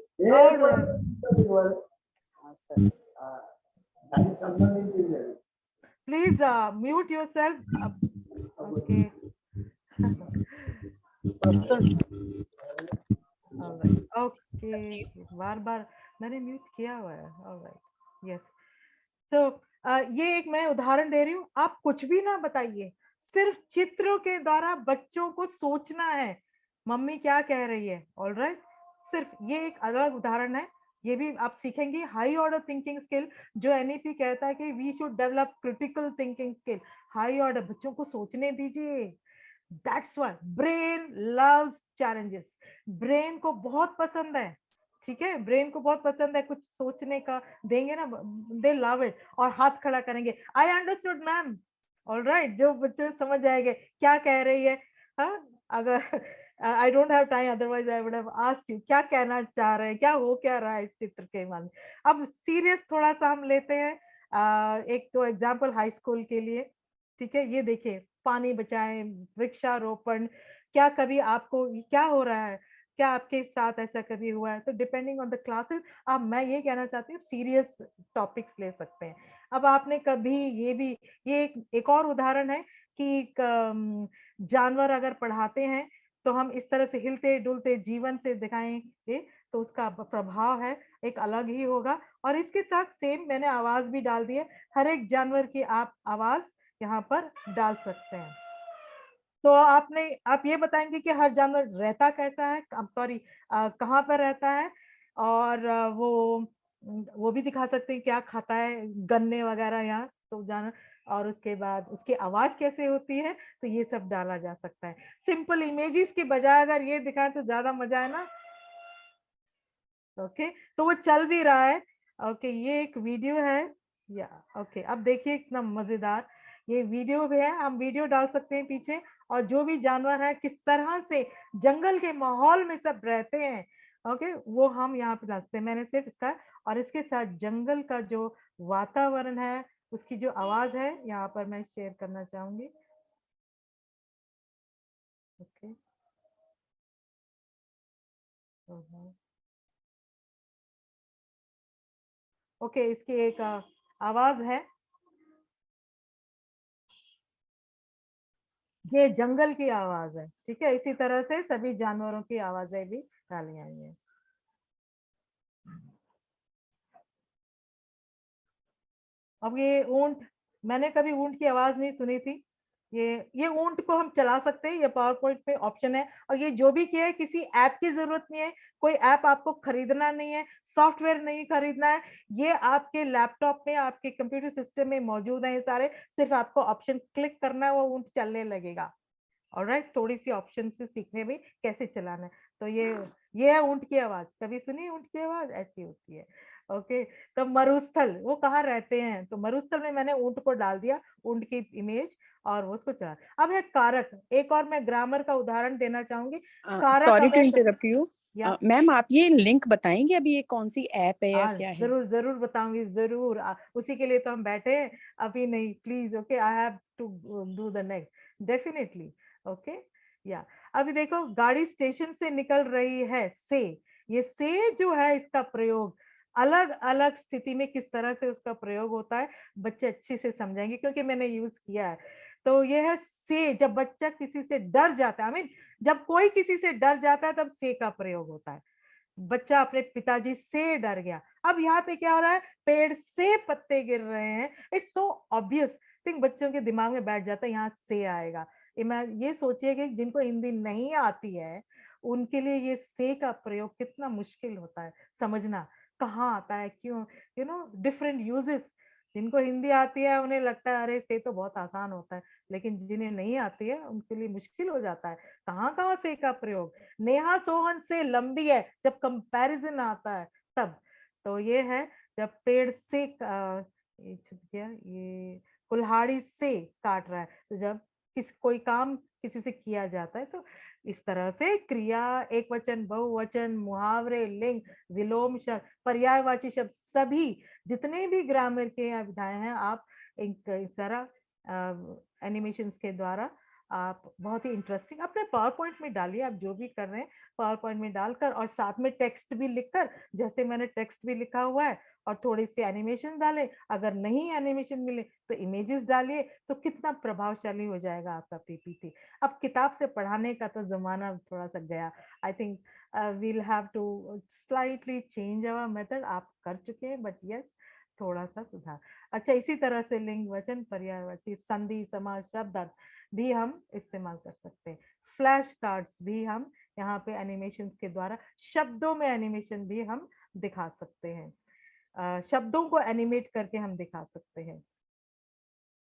Please mute yourself. Okay, okay, बार बार मैंने म्यूट किया हुआ है। Alright, yes. तो ये एक मैं उदाहरण दे रही हूँ, आप कुछ भी ना बताइए, सिर्फ चित्रों के द्वारा बच्चों को सोचना है मम्मी क्या कह रही है। ऑलराइट, सिर्फ ये एक अलग उदाहरण है, ये भी आप सीखेंगे। हाई ऑर्डर थिंकिंग स्किल, जो एनईपी कहता है कि we should develop critical thinking skill. High order, बच्चों को सोचने दीजिए। That's why brain loves challenges, brain को बहुत पसंद है, ठीक है, ब्रेन को बहुत पसंद है कुछ सोचने का, देंगे ना, दे लव इट, और हाथ खड़ा करेंगे, आई अंडरस्टूड मैम, ऑलराइट, जो बच्चे समझ जाएंगे क्या कह रही है। हाँ, अगर आई don't have time, otherwise I would have asked you क्या कहना चाह रहे हैं, क्या हो क्या रहा है इस चित्र के मन। अब सीरियस थोड़ा सा हम लेते हैं, एक तो एग्जाम्पल हाई स्कूल के लिए, ठीक है। ये देखिए, पानी बचाएं, वृक्षारोपण, क्या कभी आपको क्या हो रहा है, क्या आपके साथ ऐसा कभी हुआ है? तो डिपेंडिंग ऑन द क्लासेस, अब मैं ये कहना चाहती हूँ सीरियस टॉपिक्स ले सकते हैं। अब आपने कभी ये एक और उदाहरण है कि जानवर अगर पढ़ाते हैं तो हम इस तरह से हिलते डुलते जीवन से दिखाएंगे तो उसका प्रभाव है एक अलग ही होगा। और इसके साथ सेम मैंने आवाज भी डाल दी है, हर एक जानवर की आप आवाज यहाँ पर डाल सकते हैं। तो आप ये बताएंगे कि हर जानवर रहता कैसा है, सॉरी कहाँ पर रहता है, और वो भी दिखा सकते हैं क्या खाता है, गन्ने वगैरह यहाँ तो जानवर, और उसके बाद उसकी आवाज कैसे होती है, तो ये सब डाला जा सकता है। सिंपल इमेजेस के बजाय अगर ये दिखाएं तो ज्यादा मजा है ना। ओके, तो वो चल भी रहा है। ओके, ये एक वीडियो है या ओके, अब देखिए कितना मजेदार ये वीडियो भी है, हम वीडियो डाल सकते हैं पीछे, और जो भी जानवर है किस तरह से जंगल के माहौल में सब रहते हैं, ओके, वो हम यहाँ पे डालते हैं। मैंने सिर्फ इसका और इसके साथ जंगल का जो वातावरण है उसकी जो आवाज है यहाँ पर मैं शेयर करना चाहूंगी। ओके, ओके, इसकी एक आवाज है, ये जंगल की आवाज है, ठीक है। इसी तरह से सभी जानवरों की आवाजें भी डाली आई है। अब ये ऊंट, मैंने कभी ऊंट की आवाज नहीं सुनी थी, ये ऊंट को हम चला सकते हैं, ये पावर पॉइंट पे ऑप्शन है। और ये जो भी किया है किसी ऐप की जरूरत नहीं है, कोई ऐप आपको खरीदना नहीं है, सॉफ्टवेयर नहीं खरीदना है, ये आपके लैपटॉप में आपके कंप्यूटर सिस्टम में मौजूद है ये सारे, सिर्फ आपको ऑप्शन क्लिक करना है, वो ऊंट चलने लगेगा। ऑलराइट, थोड़ी सी ऑप्शन से सीखने में कैसे चलाना है। तो ये है ऊंट की आवाज, कभी सुनी ऊंट की आवाज ऐसी होती है। ओके, तो मरुस्थल वो कहाँ रहते हैं, तो मरुस्थल में मैंने ऊंट को डाल दिया, ऊंट की इमेज, और वो उसको चला। अब है कारक, एक और मैं ग्रामर का उदाहरण देना चाहूंगी। कारक, sorry to interrupt you ma'am, आप ये लिंक बताएंगे अभी ये कौन सी ऐप है या क्या है? जरूर जरूर बताऊंगी, जरूर, उसी के लिए तो हम बैठे हैं, अभी नहीं, please. Okay, I have to do the next, definitely. Okay, या अभी देखो, गाड़ी स्टेशन से निकल रही है, से, ये से जो है इसका प्रयोग अलग अलग स्थिति में किस तरह से उसका प्रयोग होता है, बच्चे अच्छे से समझेंगे क्योंकि मैंने यूज किया है। तो यह है से, जब बच्चा किसी से डर जाता है, जब कोई किसी से डर जाता है तब से का प्रयोग होता है। बच्चा अपने पिताजी से डर गया। अब यहाँ पे क्या हो रहा है, पेड़ से पत्ते गिर रहे हैं, इट्स सो ऑब्वियस थिंग, बच्चों के दिमाग में बैठ जाता है यहाँ से आएगा। ये सोचिए कि जिनको हिंदी नहीं आती है उनके लिए ये से का प्रयोग कितना मुश्किल होता है समझना, कहाँ आता है, क्यों, डिफरेंट यूजेस। जिनको हिंदी आती है उन्हें लगता है अरे से तो बहुत आसान होता है, लेकिन जिन्हें नहीं आती है उनके लिए मुश्किल हो जाता है, कहाँ कहाँ से का प्रयोग। नेहा सोहन से लंबी है, जब कंपैरिजन आता है तब। तो ये है जब पेड़ से ये छुप गया, ये कुल्हाड़ी से काट रहा है, तो जब कोई काम किसी से किया जाता है तो इस तरह से क्रिया, एक वचन, बहुवचन, मुहावरे, लिंग, विलोम शब्द, पर्यायवाची शब्द, सभी जितने भी ग्रामर के अध्याय हैं आप इस तरह एनिमेशंस के द्वारा आप बहुत ही इंटरेस्टिंग अपने पावर पॉइंट में डालिए। आप जो भी कर रहे हैं पावर पॉइंट में डालकर, और साथ में टेक्स्ट भी लिखकर, जैसे मैंने टेक्स्ट भी लिखा हुआ है, और थोड़ी सी एनिमेशन डाले, अगर नहीं एनिमेशन मिले तो इमेजेस डालिए, तो कितना प्रभावशाली हो जाएगा आपका पीपीटी। अब किताब से पढ़ाने का तो जमाना थोड़ा सा गया, I think we'll have to slightly change our method. आप कर चुके हैं बट यस, थोड़ा सा सुधार। अच्छा, इसी तरह से लिंग, वचन, पर्यायवाची, संधि, समास, शब्द भी हम इस्तेमाल कर सकते हैं। फ्लैश कार्ड्स भी हम यहाँ पे एनिमेशन के द्वारा, शब्दों में एनिमेशन भी हम दिखा सकते हैं, शब्दों को एनिमेट करके हम दिखा सकते हैं।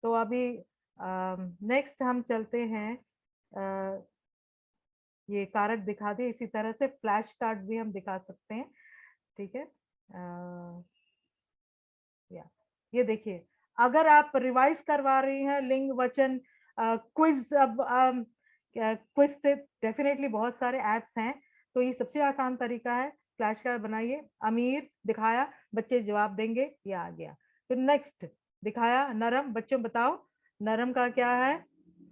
तो अभी नेक्स्ट हम चलते हैं, ये कारक दिखा दे, इसी तरह से फ्लैश कार्ड्स भी हम दिखा सकते हैं। ठीक है। ये देखिए, अगर आप रिवाइज करवा रही हैं लिंग वचन क्विज, अब क्विज से डेफिनेटली बहुत सारे एप्स हैं, तो ये सबसे आसान तरीका है। फ्लैश कार्ड बनाइए, अमीर दिखाया, बच्चे जवाब देंगे, ये आ गया। फिर नेक्स्ट दिखाया नरम, बच्चों बताओ नरम का क्या है,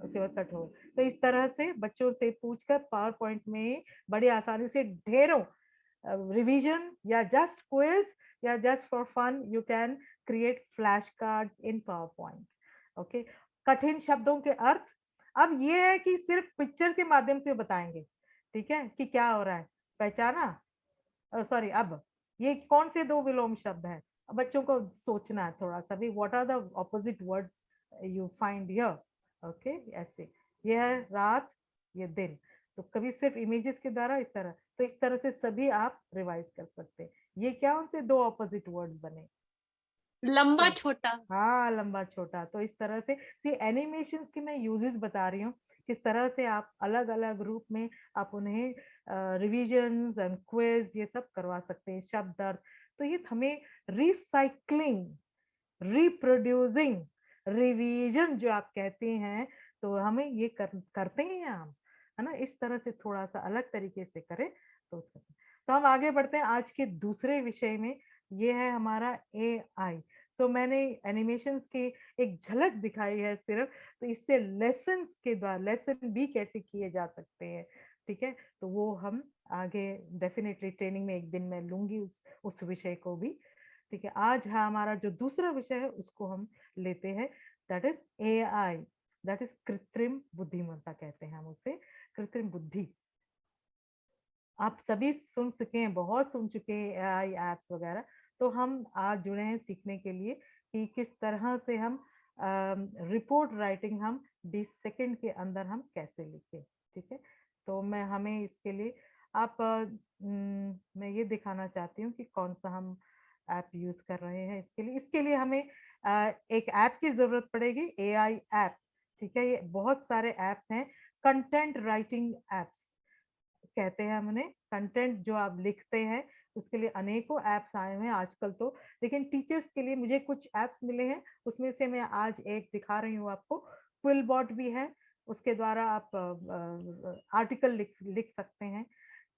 उसके बाद कठोर। तो इस तरह से बच्चों से पूछकर पावर पॉइंट में बड़ी आसानी से ढेरों रिवीजन या जस्ट क्विज या just for fun you can create flash cards in PowerPoint. Okay, कठिन शब्दों के अर्थ अब ये है कि सिर्फ पिक्चर के माध्यम से बताएंगे, ठीक है, कि क्या हो रहा है, पहचाना। सॉरी, अब ये कौन से दो विलोम शब्द हैं, बच्चों को सोचना है थोड़ा सा भी, what are the opposite words you find here. Okay, ऐसे ये है रात, ये दिन, तो कभी सिर्फ इमेजेस के द्वारा इस तरह, तो इस तरह से सभी आप रिवाइज कर सकते हैं। ये क्या उनसे दो ऑपोजिट वर्ड्स बने, लंबा छोटा। हाँ, लंबा छोटा। तो इस तरह से सी एनिमेशंस की मैं यूजेस बता रही हूँ, किस तरह से आप अलग अलग रूप में आप उन्हें रिविजन्स एंड क्विज ये सब करवा सकते हैं। शब्द अर्थ, तो ये हमें रिसाइक्लिंग, रिप्रोड्यूसिंग, रिवीजन जो आप कहते हैं, तो हमें ये करते हैं हम, है ना। इस तरह से थोड़ा सा अलग तरीके से करें तो हम आगे बढ़ते हैं आज के दूसरे विषय में। ये है हमारा AI। तो मैंने एनिमेशंस की एक झलक दिखाई है सिर्फ, तो इससे लेसन्स के द्वारा लेसन भी कैसे किए जा सकते हैं, ठीक है। तो वो हम आगे डेफिनेटली ट्रेनिंग में एक दिन मैं लूंगी उस विषय को भी, ठीक है। आज हमारा जो दूसरा विषय है उसको हम लेते हैं, that is AI, that is कृत्रिम बुद्धिमत्ता कहते हैं हम उसे, कृत्रिम बुद्धि। आप सभी सुन चुके हैं, बहुत सुन चुके हैं AI एप्स वगैरह, तो हम आज जुड़े हैं सीखने के लिए कि किस तरह से हम रिपोर्ट राइटिंग हम 20 सेकंड के अंदर हम कैसे लिखें, ठीक है। तो हमें इसके लिए आप मैं ये दिखाना चाहती हूँ कि कौन सा हम ऐप यूज कर रहे हैं इसके लिए हमें एक ऐप की जरूरत पड़ेगी, AI ऐप, ठीक है। ये बहुत सारे ऐप्स हैं, कंटेंट राइटिंग एप्स कहते हैं हम उन्हें। कंटेंट जो आप लिखते हैं उसके लिए अनेकों ऐप्स आए हुए हैं आजकल तो, लेकिन टीचर्स के लिए मुझे कुछ ऐप्स मिले हैं, उसमें से मैं आज एक दिखा रही हूँ आपको। क्विलबॉट भी है, उसके द्वारा आप आर्टिकल लिख सकते हैं,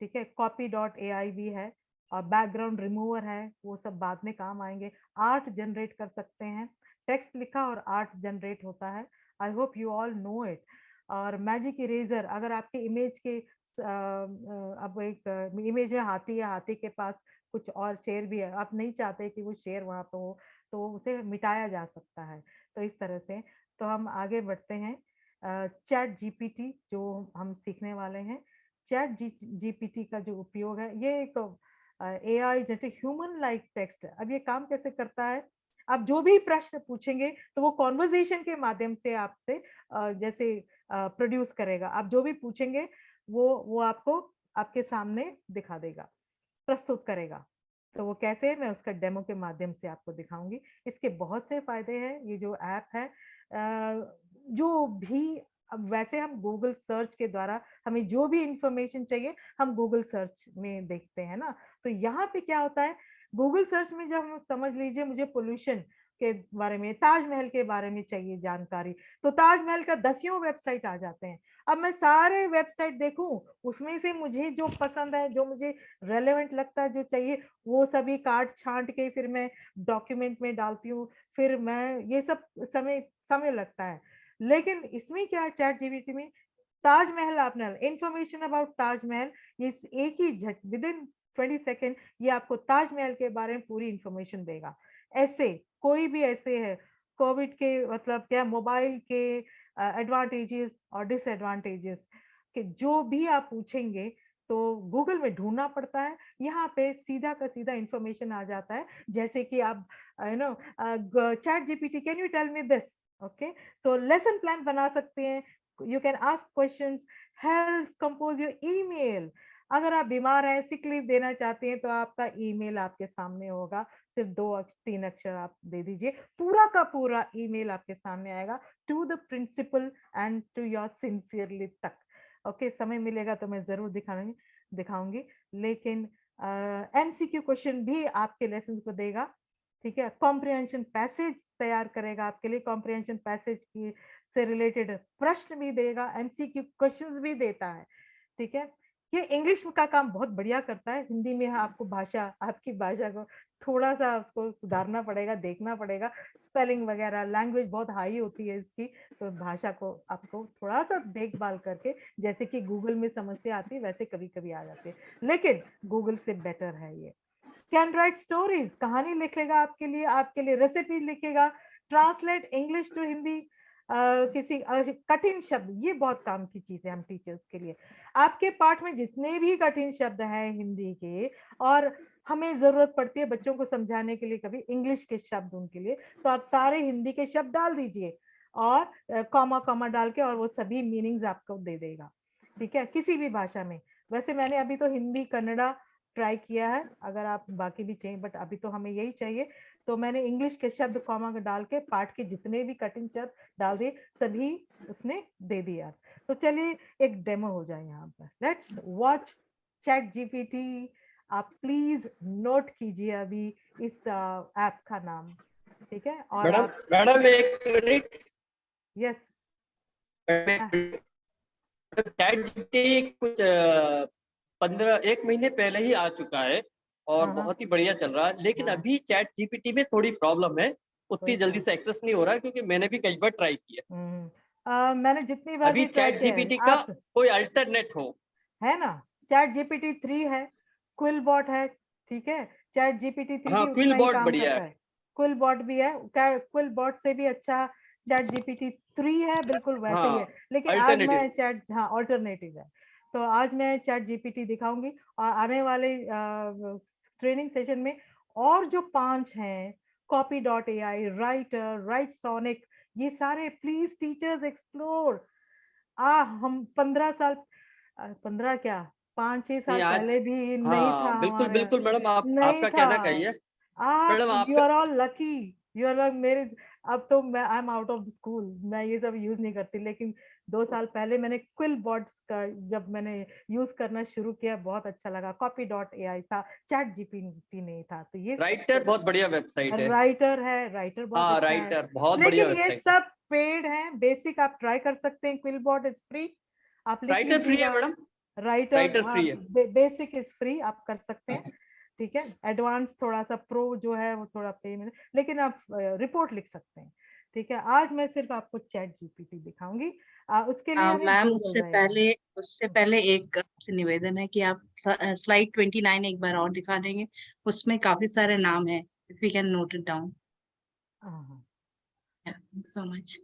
ठीक है। copy.ai भी है, और बैकग्राउंड रिमूवर है, वो सब बाद में काम आएंगे। आर्ट जनरेट कर सकते हैं, टेक्स्ट लिखा और आर्ट जनरेट होता है, I hope you all know it. और मैजिक इरेजर, अगर आपके इमेज के अब एक इमेज है हाथी, या हाथी के पास कुछ और शेर भी है, आप नहीं चाहते कि वो शेर वहां पे हो, तो उसे मिटाया जा सकता है। तो इस तरह से तो हम आगे बढ़ते हैं। चैट जीपीटी जो हम सीखने वाले हैं, चैट जीपीटी का जो उपयोग है, ये एक AI जैसे ह्यूमन लाइक टेक्स्ट है। अब ये काम कैसे करता है, आप जो भी प्रश्न पूछेंगे तो वो कॉन्वर्जेशन के माध्यम से आपसे जैसे प्रोड्यूस करेगा। आप जो भी पूछेंगे वो आपको आपके सामने दिखा देगा, प्रस्तुत करेगा। तो वो कैसे, मैं उसका डेमो के माध्यम से आपको दिखाऊंगी। इसके बहुत से फायदे हैं, ये जो ऐप है जो भी, अब वैसे हम गूगल सर्च के द्वारा हमें जो भी इंफॉर्मेशन चाहिए हम गूगल सर्च में देखते हैं ना, तो यहाँ पे क्या होता है, गूगल सर्च में जब हम समझ लीजिए मुझे पोल्यूशन के बारे में, ताजमहल के बारे में चाहिए जानकारी, तो ताजमहल का 10 वेबसाइट आ जाते हैं। अब मैं सारे वेबसाइट देखूं, उसमें से मुझे जो पसंद है, जो मुझे रेलेवेंट लगता है, जो चाहिए, वो सभी काट छांट के फिर मैं डॉक्यूमेंट में डालती हूँ, फिर मैं ये सब समय लगता है। लेकिन इसमें क्या है, चैट जीपीटी में ताजमहल, आपने इंफॉर्मेशन अबाउट ताजमहल, ये एक ही झट विद इन 20 सेकेंड ये आपको ताजमहल के बारे में पूरी इंफॉर्मेशन देगा। ऐसे कोई भी ऐसे है, कोविड के मतलब क्या, मोबाइल के एडवांटेजेस और डिसएडवांटेजेस के जो भी आप पूछेंगे तो गूगल में ढूंढना पड़ता है, यहाँ पे सीधा का सीधा इंफॉर्मेशन आ जाता है। जैसे कि आप you know ChatGPT, can you tell me this, okay, so lesson plan बना सकते हैं, you can ask questions, help compose your email. अगर आप बीमार हैं, सिक लीव देना चाहते हैं, तो आपका ईमेल आपके सामने होगा, सिर्फ 2-3 अक्षर आप दे दीजिए, पूरा का पूरा ईमेल आपके सामने आएगा, to the principal and to your sincerely तक। ओके, समय मिलेगा तो मैं जरूर दिखाऊंगी। लेकिन MCQ क्वेश्चन भी आपके लेसन को देगा, ठीक है। कॉम्प्रिहेंशन पैसेज तैयार करेगा आपके लिए, कॉम्प्रिहेंशन पैसेज की से रिलेटेड प्रश्न भी देगा, MCQ क्वेश्चंस भी देता है, ठीक है। ये इंग्लिश का काम बहुत बढ़िया करता है। हिंदी में आपको भाषा, आपकी भाषा को थोड़ा सा उसको सुधारना पड़ेगा, देखना पड़ेगा, स्पेलिंग वगैरह, लैंग्वेज बहुत हाई होती है इसकी, तो भाषा को आपको थोड़ा सा देखभाल करके, जैसे कि गूगल में समस्या आती है वैसे कभी कभी आ जाती है, लेकिन गूगल से बेटर है ये। कैन राइट स्टोरीज, कहानी लिखेगा आपके लिए रेसिपी लिखेगा, ट्रांसलेट इंग्लिश टू हिंदी, किसी कठिन शब्द, ये बहुत काम की चीज है हम टीचर्स के लिए। आपके पाठ में जितने भी कठिन शब्द हैं हिंदी के, और हमें जरूरत पड़ती है बच्चों को समझाने के लिए कभी इंग्लिश के शब्द उनके लिए, तो आप सारे हिंदी के शब्द डाल दीजिए और कॉमा कॉमा डाल के, और वो सभी मीनिंग्स आपको दे देगा, ठीक है, किसी भी भाषा में। वैसे मैंने अभी तो हिंदी कन्नड़ा ट्राई किया है, अगर आप बाकी भी चाहिए, बट अभी तो हमें यही चाहिए, तो मैंने इंग्लिश के शब्द कॉमा डाल के पाठ के जितने भी कठिन शब्द डाल दिए, सभी उसने दे दिया। तो चलिए एक डेमो हो जाए यहाँ पर, लेट्स वॉच चैट जीपीटी। आप प्लीज नोट कीजिए अभी इस ऐप का नाम, ठीक है। और मैडम एक मिनट, यस, चैट जीपीटी कुछ 1 महीने पहले ही आ चुका है और बहुत ही बढ़िया चल रहा है, लेकिन अभी चैट जीपीटी में थोड़ी प्रॉब्लम है, उतनी जल्दी से एक्सेस नहीं हो रहा है, क्योंकि मैंने भी कई बार ट्राई किया। मैंने जितनी बार अभी भी ट्राई चैट किया जीपीटी है, का कोई अल्टरनेट हो, है ना, चैट जीपीटी 3 है, क्विलबॉट है, ठीक है। चैट जीपीटी 3 हाँ भी उतना ही क्विलबॉट काम बढ़िया करता है, क्विलबॉट भी है, क्विलबॉट से भी अच्छा चैट जीपीटी 3 है, बिल्कुल वैसे ही है, लेकिन आज मैं चैट, हाँ ऑल्टरनेटिव है, तो आज मैं चैट जीपीटी दिखाऊंगी, और आने वाले ट्रेनिंग सेशन में और जो 5 हैं, copy.ai, राइटर, राइट सोनिक, ये सारे प्लीज टीचर्स एक्सप्लोर। हम 15 साल, 15 क्या, 5-6 साल पहले भी नहीं था हाँ बिल्कुल हमारे, बिल्कुल मैडम, नहीं आपका था। कहना कहिए मैडम। आप, यू आपका are all lucky, you are मेरे, अब तो मैं, I am out of the school, मैं ये सब यूज नहीं करती, लेकिन 2 साल पहले मैंने क्विलबॉट्स का जब मैंने यूज करना शुरू किया, बहुत अच्छा लगा। copy.ai था, चैट जीपीटी नहीं था, तो ये राइटर बहुत बढ़िया वेबसाइट है, राइटर है, राइटर बहुत हाँ अच्छा है, राइटर बहुत बढ़िया लेकिन ये वेबसाइट है। सब पेड है, बेसिक आप ट्राई कर सकते हैं, क्विलबॉट इज फ्री, आप लिख राइटर फ्री है लीजिएगा, मैडम, राइटर, हाँ, फ्री है। बेसिक इज फ्री, आप कर सकते हैं, ठीक है। एडवांस थोड़ा सा, प्रो जो है वो थोड़ा पे में, लेकिन आप रिपोर्ट लिख सकते हैं, ठीक है। आज मैं सिर्फ आपको चैट जीपीटी दिखाऊंगी, उसके लिए हमें मैम गूगल उससे पहले एक आपसे निवेदन है कि आप स्लाइड 29 एक बार और दिखा देंगे, उसमें काफी सारे नाम है, if we can note it down. So much.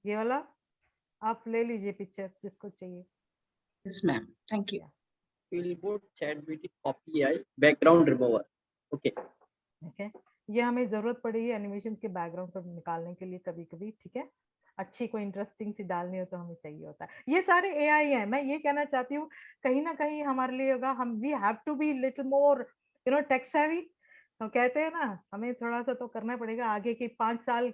ये वाला आप ले लीजिए पिक्चर जिसको चाहिए। Yes ma'am, thank you. QuillBot ChatGPT copy AI background remover, okay okay, ये हमें जरूरत पड़ेगी एनिमेशन के बैकग्राउंड पर निकालने के लिए कभी कभी, ठीक है। अच्छी कोई इंटरेस्टिंग सी डालनी हो तो हमें चाहिए होता है। ये सारे एआई हैं, मैं ये कहना चाहती हूँ, कहीं ना कहीं हमारे लिए होगा, हम we have to be little more tech savvy, तो कहते हैं ना, हमें थोड़ा सा तो करना पड़ेगा। आगे के 5 साल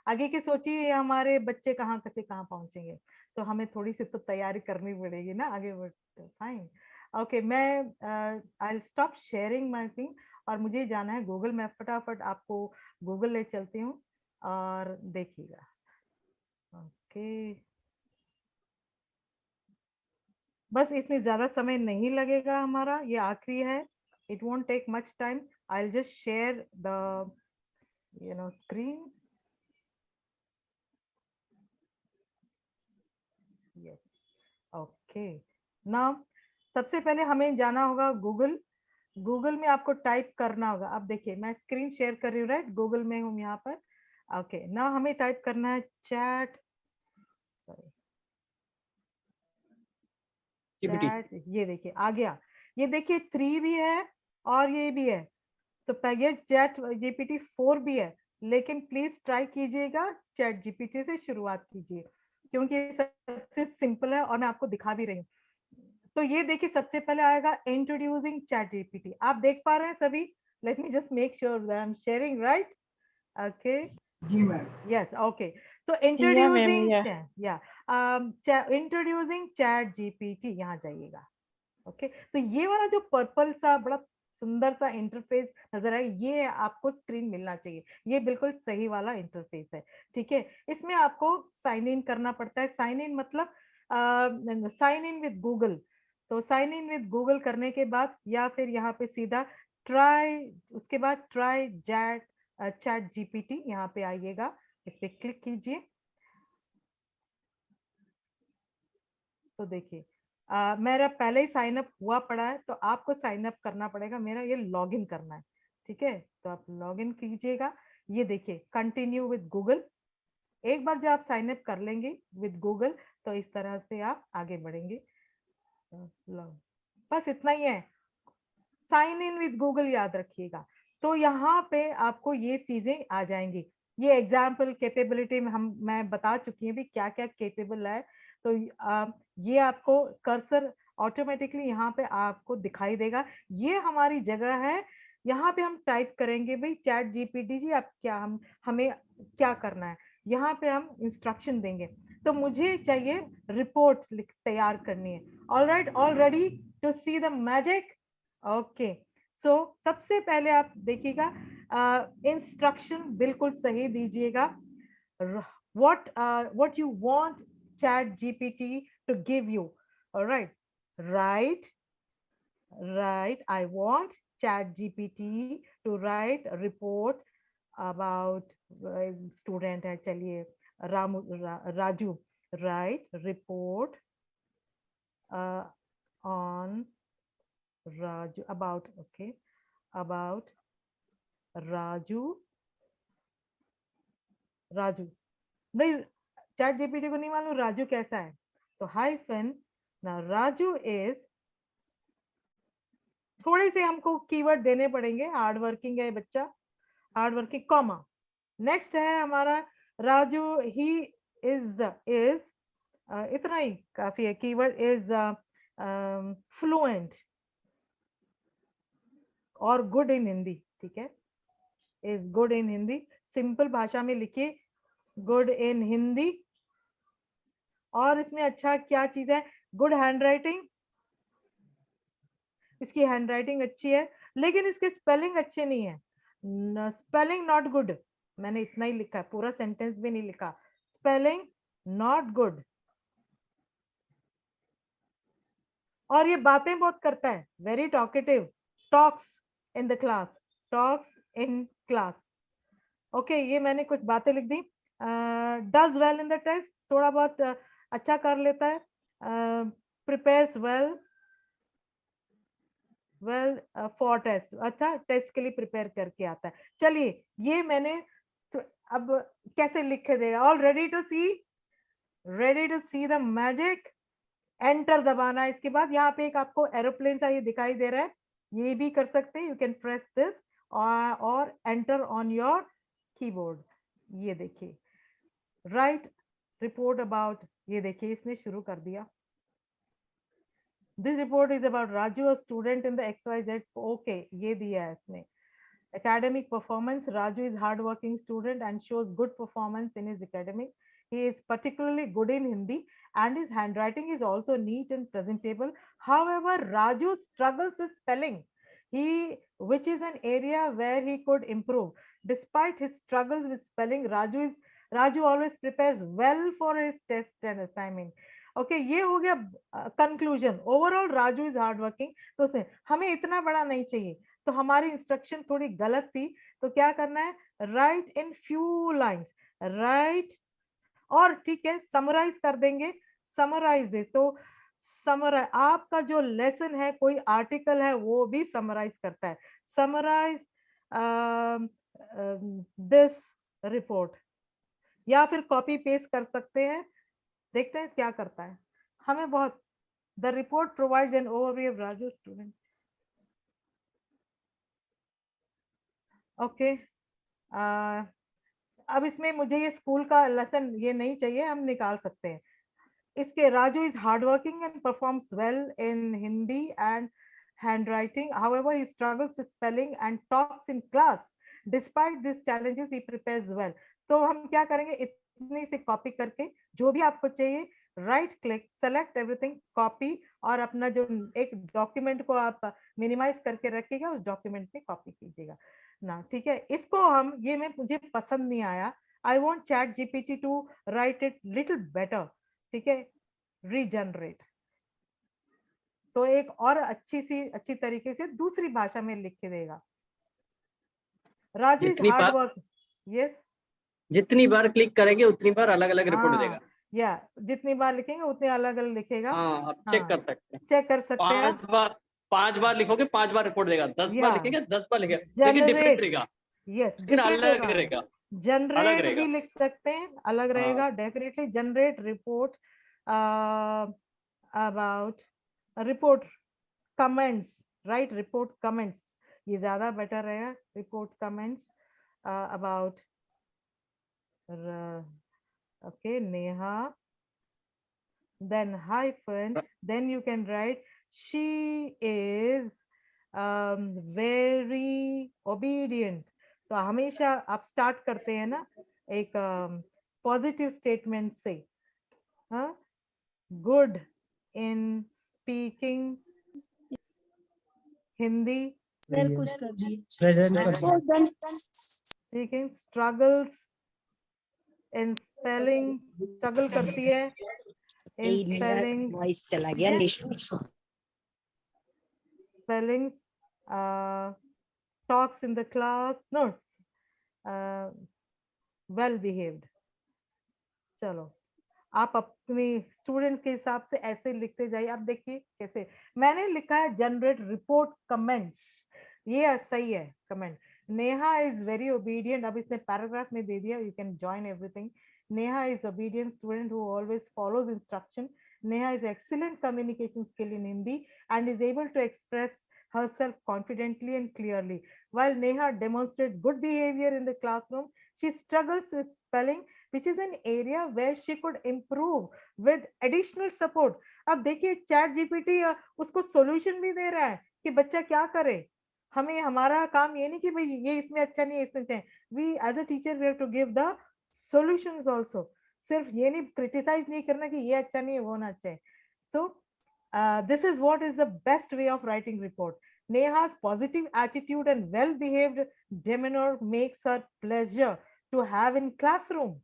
आगे की सोचिए, हमारे बच्चे कहाँ से कहाँ पहुंचेंगे, तो हमें थोड़ी सी तो तैयारी करनी पड़ेगी ना आगे बढ़ते। फाइन, ओके, मैं I stop sharing my thing, और मुझे जाना है गूगल, मैं फटाफट आपको गूगल ले चलती हूँ और देखिएगा। ओके, बस इसमें ज्यादा समय नहीं लगेगा हमारा, ये आखिरी है, it won't take much time, I will just share the screen. Yes, okay, now सबसे पहले हमें जाना होगा गूगल। गूगल में आपको टाइप करना होगा, अब देखिए मैं स्क्रीन शेयर कर रही हूँ, राइट, गूगल में हूँ यहाँ पर। ओके, ना हमें टाइप करना है चैट, सॉरी चैट, ये देखिए आ गया, ये देखिए 3 भी है और ये भी है, तो ये चैट जीपीटी 4 भी है, लेकिन प्लीज ट्राई कीजिएगा, चैट जीपीटी से शुरुआत कीजिए, क्योंकि ये सबसे सिंपल है और मैं आपको दिखा भी रही हूँ। तो ये देखिए, सबसे पहले आएगा इंट्रोड्यूसिंग चैट जीपीटी। आप देख पा रहे हैं सभी? Let me just make sure that I am sharing right. Okay, जी मैम। yes, okay, so या मैम introducing या introducing chat gpt, यहाँ जाइएगा। ओके, तो ये वाला जो पर्पल सा बड़ा सुंदर सा इंटरफेस नजर आए, ये आपको स्क्रीन मिलना चाहिए। ये बिल्कुल सही वाला इंटरफेस है, ठीक है। इसमें आपको साइन इन करना पड़ता है। साइन इन मतलब साइन इन विद गूगल। तो साइन इन विद गूगल करने के बाद, या फिर यहाँ पे सीधा ट्राई, उसके बाद ट्राई चैट जीपीटी, यहाँ पे आइएगा, इस पे क्लिक कीजिए। तो देखिए, मेरा पहले ही साइन अप हुआ पड़ा है, तो आपको साइन अप करना पड़ेगा। मेरा ये लॉगिन करना है, ठीक है। तो आप लॉगिन कीजिएगा। ये देखिए, कंटिन्यू विद गूगल। एक बार जब आप साइन अप कर लेंगे विद गूगल, तो इस तरह से आप आगे बढ़ेंगे। बस इतना ही है, साइन इन विद गूगल, याद रखिएगा। तो यहाँ पे आपको ये चीजें आ जाएंगी। ये एग्जाम्पल कैपेबिलिटी में मैं बता चुकी हूँ भी क्या क्या कैपेबल है। तो ये आपको कर्सर ऑटोमेटिकली यहाँ पे आपको दिखाई देगा। ये हमारी जगह है, यहाँ पे हम टाइप करेंगे भाई चैट जीपीटी जी आप क्या हमें क्या करना है। यहाँ पे हम इंस्ट्रक्शन देंगे। तो मुझे चाहिए रिपोर्ट तैयार करनी है। Alright, all ready to see the magic? Okay, so सबसे पहले आप देखिएगा, इंस्ट्रक्शन बिल्कुल सही दीजिएगा। what you want chat gpt to give you. All right, right, I want chat gpt to write a report about student है, चलिए Raju, write report on Raju, about, okay, about Raju भाई चैट जीपीटी को नहीं मालूम राजू कैसा है, तो hyphen ना राजू इज, थोड़े से हमको कीवर्ड देने पड़ेंगे। हार्ड वर्किंग है बच्चा, हार्ड वर्किंग, कॉमा। नेक्स्ट है हमारा राजू ही इज इतना ही काफी है। कीवर्ड इज फ्लुएंट और गुड इन हिंदी, ठीक है, is good in Hindi. Simple भाषा में लिखिए गुड इन हिंदी। और इसमें अच्छा क्या चीज है, गुड हैंडराइटिंग, इसकी हैंडराइटिंग अच्छी है, लेकिन इसके स्पेलिंग अच्छे नहीं है। स्पेलिंग नॉट गुड, मैंने इतना ही लिखा है, पूरा सेंटेंस भी नहीं लिखा। Spelling not good. और ये बातें बहुत करता है, very talkative, talks in the class, talks in class. Okay, ये मैंने कुछ बातें लिख दी। Does well in the test, थोड़ा बहुत अच्छा कर लेता है। प्रिपेयर्स वेल फॉर टेस्ट, अच्छा टेस्ट के लिए प्रिपेयर करके आता है। चलिए, ये मैंने अब कैसे लिख देगा। All ready to see the magic, enter दबाना है। इसके बाद यहाँ पे एक आपको एरोप्लेन सा ये दिखाई दे रहा है, ये भी कर सकते हैं। यू कैन प्रेस दिस और एंटर ऑन योर कीबोर्ड। ये देखिए, राइट रिपोर्ट अबाउट, ये देखिए इसने शुरू कर दिया। This report is about Raju, a student in the XYZ। Okay, ये दिया है इसने। Academic performance, Raju is hardworking student and shows good performance in his academic. He is particularly good in Hindi and his handwriting is also neat and presentable. However, Raju struggles with spelling, which is an area where he could improve. Despite his struggles with spelling, Raju always prepares well for his test and assignment. Okay, ये हो गया conclusion. Overall Raju is hard working. तो हमें इतना बड़ा नहीं चाहिए, तो हमारी इंस्ट्रक्शन थोड़ी गलत थी। तो क्या करना है, right in few lines, right, और ठीक है समराइज कर देंगे। समराइज दे तो समराइज, आपका जो लेसन है, कोई आर्टिकल है, वो भी समराइज करता है। समराइज दिस रिपोर्ट, या फिर कॉपी पेस्ट कर सकते हैं। देखते हैं क्या करता है। हमें बहुत, the report provides an overview of Raju student. Okay, अब इसमें मुझे ये स्कूल का लेसन ये नहीं चाहिए, हम निकाल सकते हैं। इसके Raju is hardworking and performs well in Hindi and handwriting. However, he struggles with spelling and talks in class. Despite these challenges, he prepares well. तो हम क्या करेंगे, इतनी से कॉपी करके जो भी आपको चाहिए, right click, select everything, copy, और अपना जो एक डॉक्यूमेंट को आप मिनिमाइज करके रखिएगा, उस डॉक्यूमेंट में कॉपी कीजिएगा ना, ठीक है। इसको हम ये में मुझे पसंद नहीं आया, I want ChatGPT to write it little better, ठीक है, रीजनरेट। तो एक और अच्छी तरीके से दूसरी भाषा में लिख के देगा। Raju is hard work, yes, जितनी बार क्लिक करेंगे उतनी बार अलग अलग रिपोर्ट देगा। या जितनी बार लिखेंगे उतने अलग अलग लिखेगा। हाँ, आप चेक कर सकते हैं, चेक कर सकते हैं। 5 बार लिखोगे 5 बार रिपोर्ट देगा, 10 बार लिखेंगे 10 बार लिखेगा, लेकिन डिफरेंट रहेगा। यस, लेकिन अलग रहेगा, जनरेट भी लिख सकते हैं, अलग रहेगा, definitely. Generate report about report comments, right, report comments, ये ज्यादा बेटर रहेगा। Report comments about, okay, Neha, then hyphen, then you can write she is very obedient. तो हमेशा आप स्टार्ट करते हैं ना एक पॉजिटिव स्टेटमेंट से, हाँ, गुड इन स्पीकिंग हिंदी, कुछ कर दिए, speaking, struggles in spelling, struggle करती है इन स्पेलिंग, वॉइस चला गया, spellings, talks in the class, notes, well behaved। चलो आप अपनी स्टूडेंट्स के हिसाब से ऐसे लिखते जाइए। आप देखिए कैसे मैंने लिखा है, जनरेट रिपोर्ट कमेंट्स, ये सही है comment. Neha is very obedient, अब इसने पैराग्राफ में दे दिया, you can join everything. Neha is obedient student who always follows instruction. Neha is excellent communication skill in Hindi and is able to express herself confidently and clearly. While Neha demonstrates good behavior in the classroom, she struggles with spelling, which is an area where she could improve with additional support. अब देखिए chat GPT उसको solution भी दे रहा है कि बच्चा क्या करे। हमें हमारा काम ये नहीं कि भाई ये इसमें अच्छा नहीं है, इसमें अच्छा है। We as a teacher we have to give the solutions also. सिर्फ ये नहीं क्रिटिसाइज नहीं करना कि ये अच्छा नहीं है वो ना अच्छा है। So this is what is the best way of writing report. Neha's positive attitude and well-behaved demeanor makes her pleasure to have in classroom.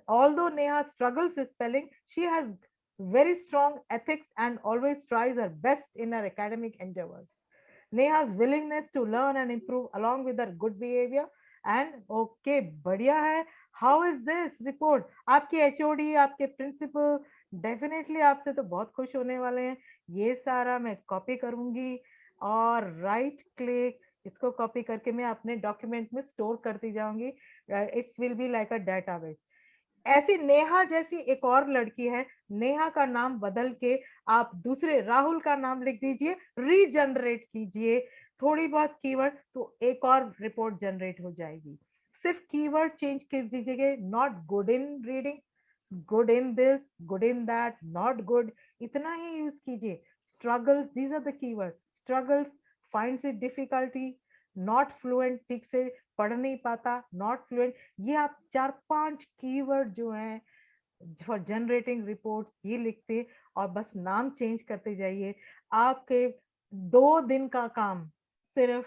Although Neha struggles with spelling, she has very strong ethics and always tries her best in her academic endeavors. Neha's willingness to learn and improve along with her good behavior and okay, बढ़िया है। How is this report? आपके HOD, आपके principal definitely आपसे तो बहुत खुश होने वाले हैं। ये सारा मैं कॉपी करूंगी और राइट क्लिक, इसको कॉपी करके मैं अपने डॉक्यूमेंट में स्टोर करती जाऊंगी। It's will be like a database. ऐसी नेहा जैसी एक और लड़की है, नेहा का नाम बदल के आप दूसरे राहुल का नाम लिख दीजिए, रीजनरेट कीजिए थोड़ी बहुत कीवर्ड, तो एक और रिपोर्ट जनरेट हो जाएगी। सिर्फ कीवर्ड चेंज कर दीजिए, not good in reading, good in this, good in that, not good, इतना ही यूज कीजिए। Struggles, these are the keyword. Struggles, finds it difficulty, not fluent, ठीक से पढ़ नहीं पाता, नॉट फ्लुएंट। ये आप 4-5 कीवर्ड जो हैं फॉर जनरेटिंग रिपोर्ट ये लिखते और बस नाम चेंज करते जाइए। आपके 2 दिन का काम सिर्फ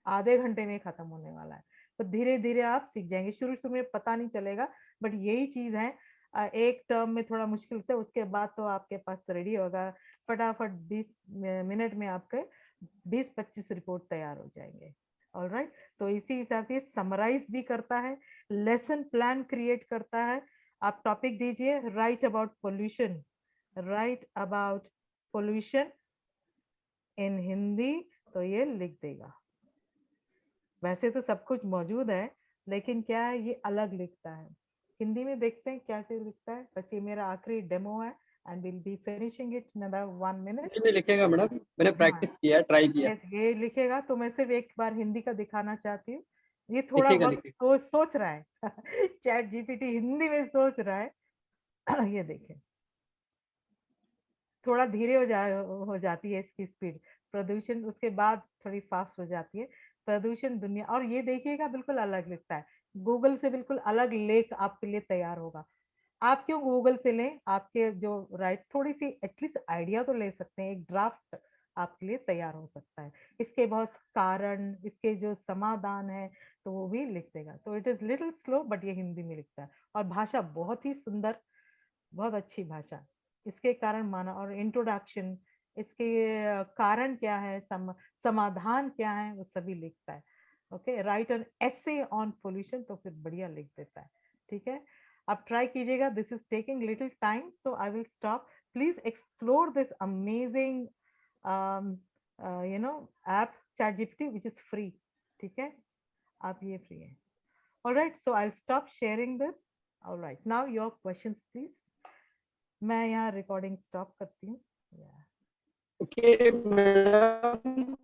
आधे घंटे में खत्म होने वाला है। तो धीरे धीरे आप सीख जाएंगे। शुरू में पता नहीं चलेगा, बट यही चीज है। एक टर्म में थोड़ा मुश्किल होता है, उसके बाद तो आपके पास रेडी होगा, फटाफट 20 मिनट में आपके 20-25 रिपोर्ट तैयार हो जाएंगे। ऑलराइट, तो इसी हिसाब से समराइज भी करता है, लेसन प्लान क्रिएट करता है। आप टॉपिक दीजिए, right about pollution, right about pollution in Hindi, तो ये लिख देगा। वैसे तो सब कुछ मौजूद है, लेकिन क्या है ये अलग लिखता है। हिंदी में देखते हैं कैसे लिखता है। बस ये मेरा आखिरी डेमो है and we'll be finishing it in another 1 minute. Hindi में लिखेगा मैडम, मैंने प्रैक्टिस किया, ट्राई किया। ये लिखेगा, तो मैं सिर्फ एक बार हिंदी का दिखाना चाहती हूँ। ये थोड़ा लिखेगा, बहुत सोच रहा है चैट जीपीटी हिंदी में सोच रहा है ये देखिए थोड़ा धीरे हो जाती है इसकी स्पीड। प्रदूषण उसके बाद थोड़ी फास्ट हो जाती है। प्रदूषण दुनिया, और ये देखिएगा बिल्कुल अलग लिखता है, गूगल से बिल्कुल अलग लेख आपके लिए तैयार होगा। आप क्यों गूगल से लें, आपके जो राइट थोड़ी सी एटलीस्ट आइडिया तो ले सकते हैं, एक ड्राफ्ट आपके लिए तैयार हो सकता है। इसके बहुत कारण, इसके जो समाधान है तो वो भी लिख देगा। तो it is little slow but ये हिंदी में लिखता है और भाषा बहुत ही सुंदर, बहुत अच्छी भाषा। इसके कारण माना और इंट्रोडक्शन, इसके कारण क्या है, समाधान क्या है, वो सभी लिखता है। Okay, right an essay on pollution, तो फिर बढ़िया लिख देता है। ठीक है, आप ट्राई कीजिएगा। This is taking little time, so I will stop. Please explore this amazing app chat GPT which is free. ठीक है, आप ये फ्री है। Alright, so I will stop sharing this. Alright, now your questions please. मैं यहाँ recording stop करती हूँ। Okay madam.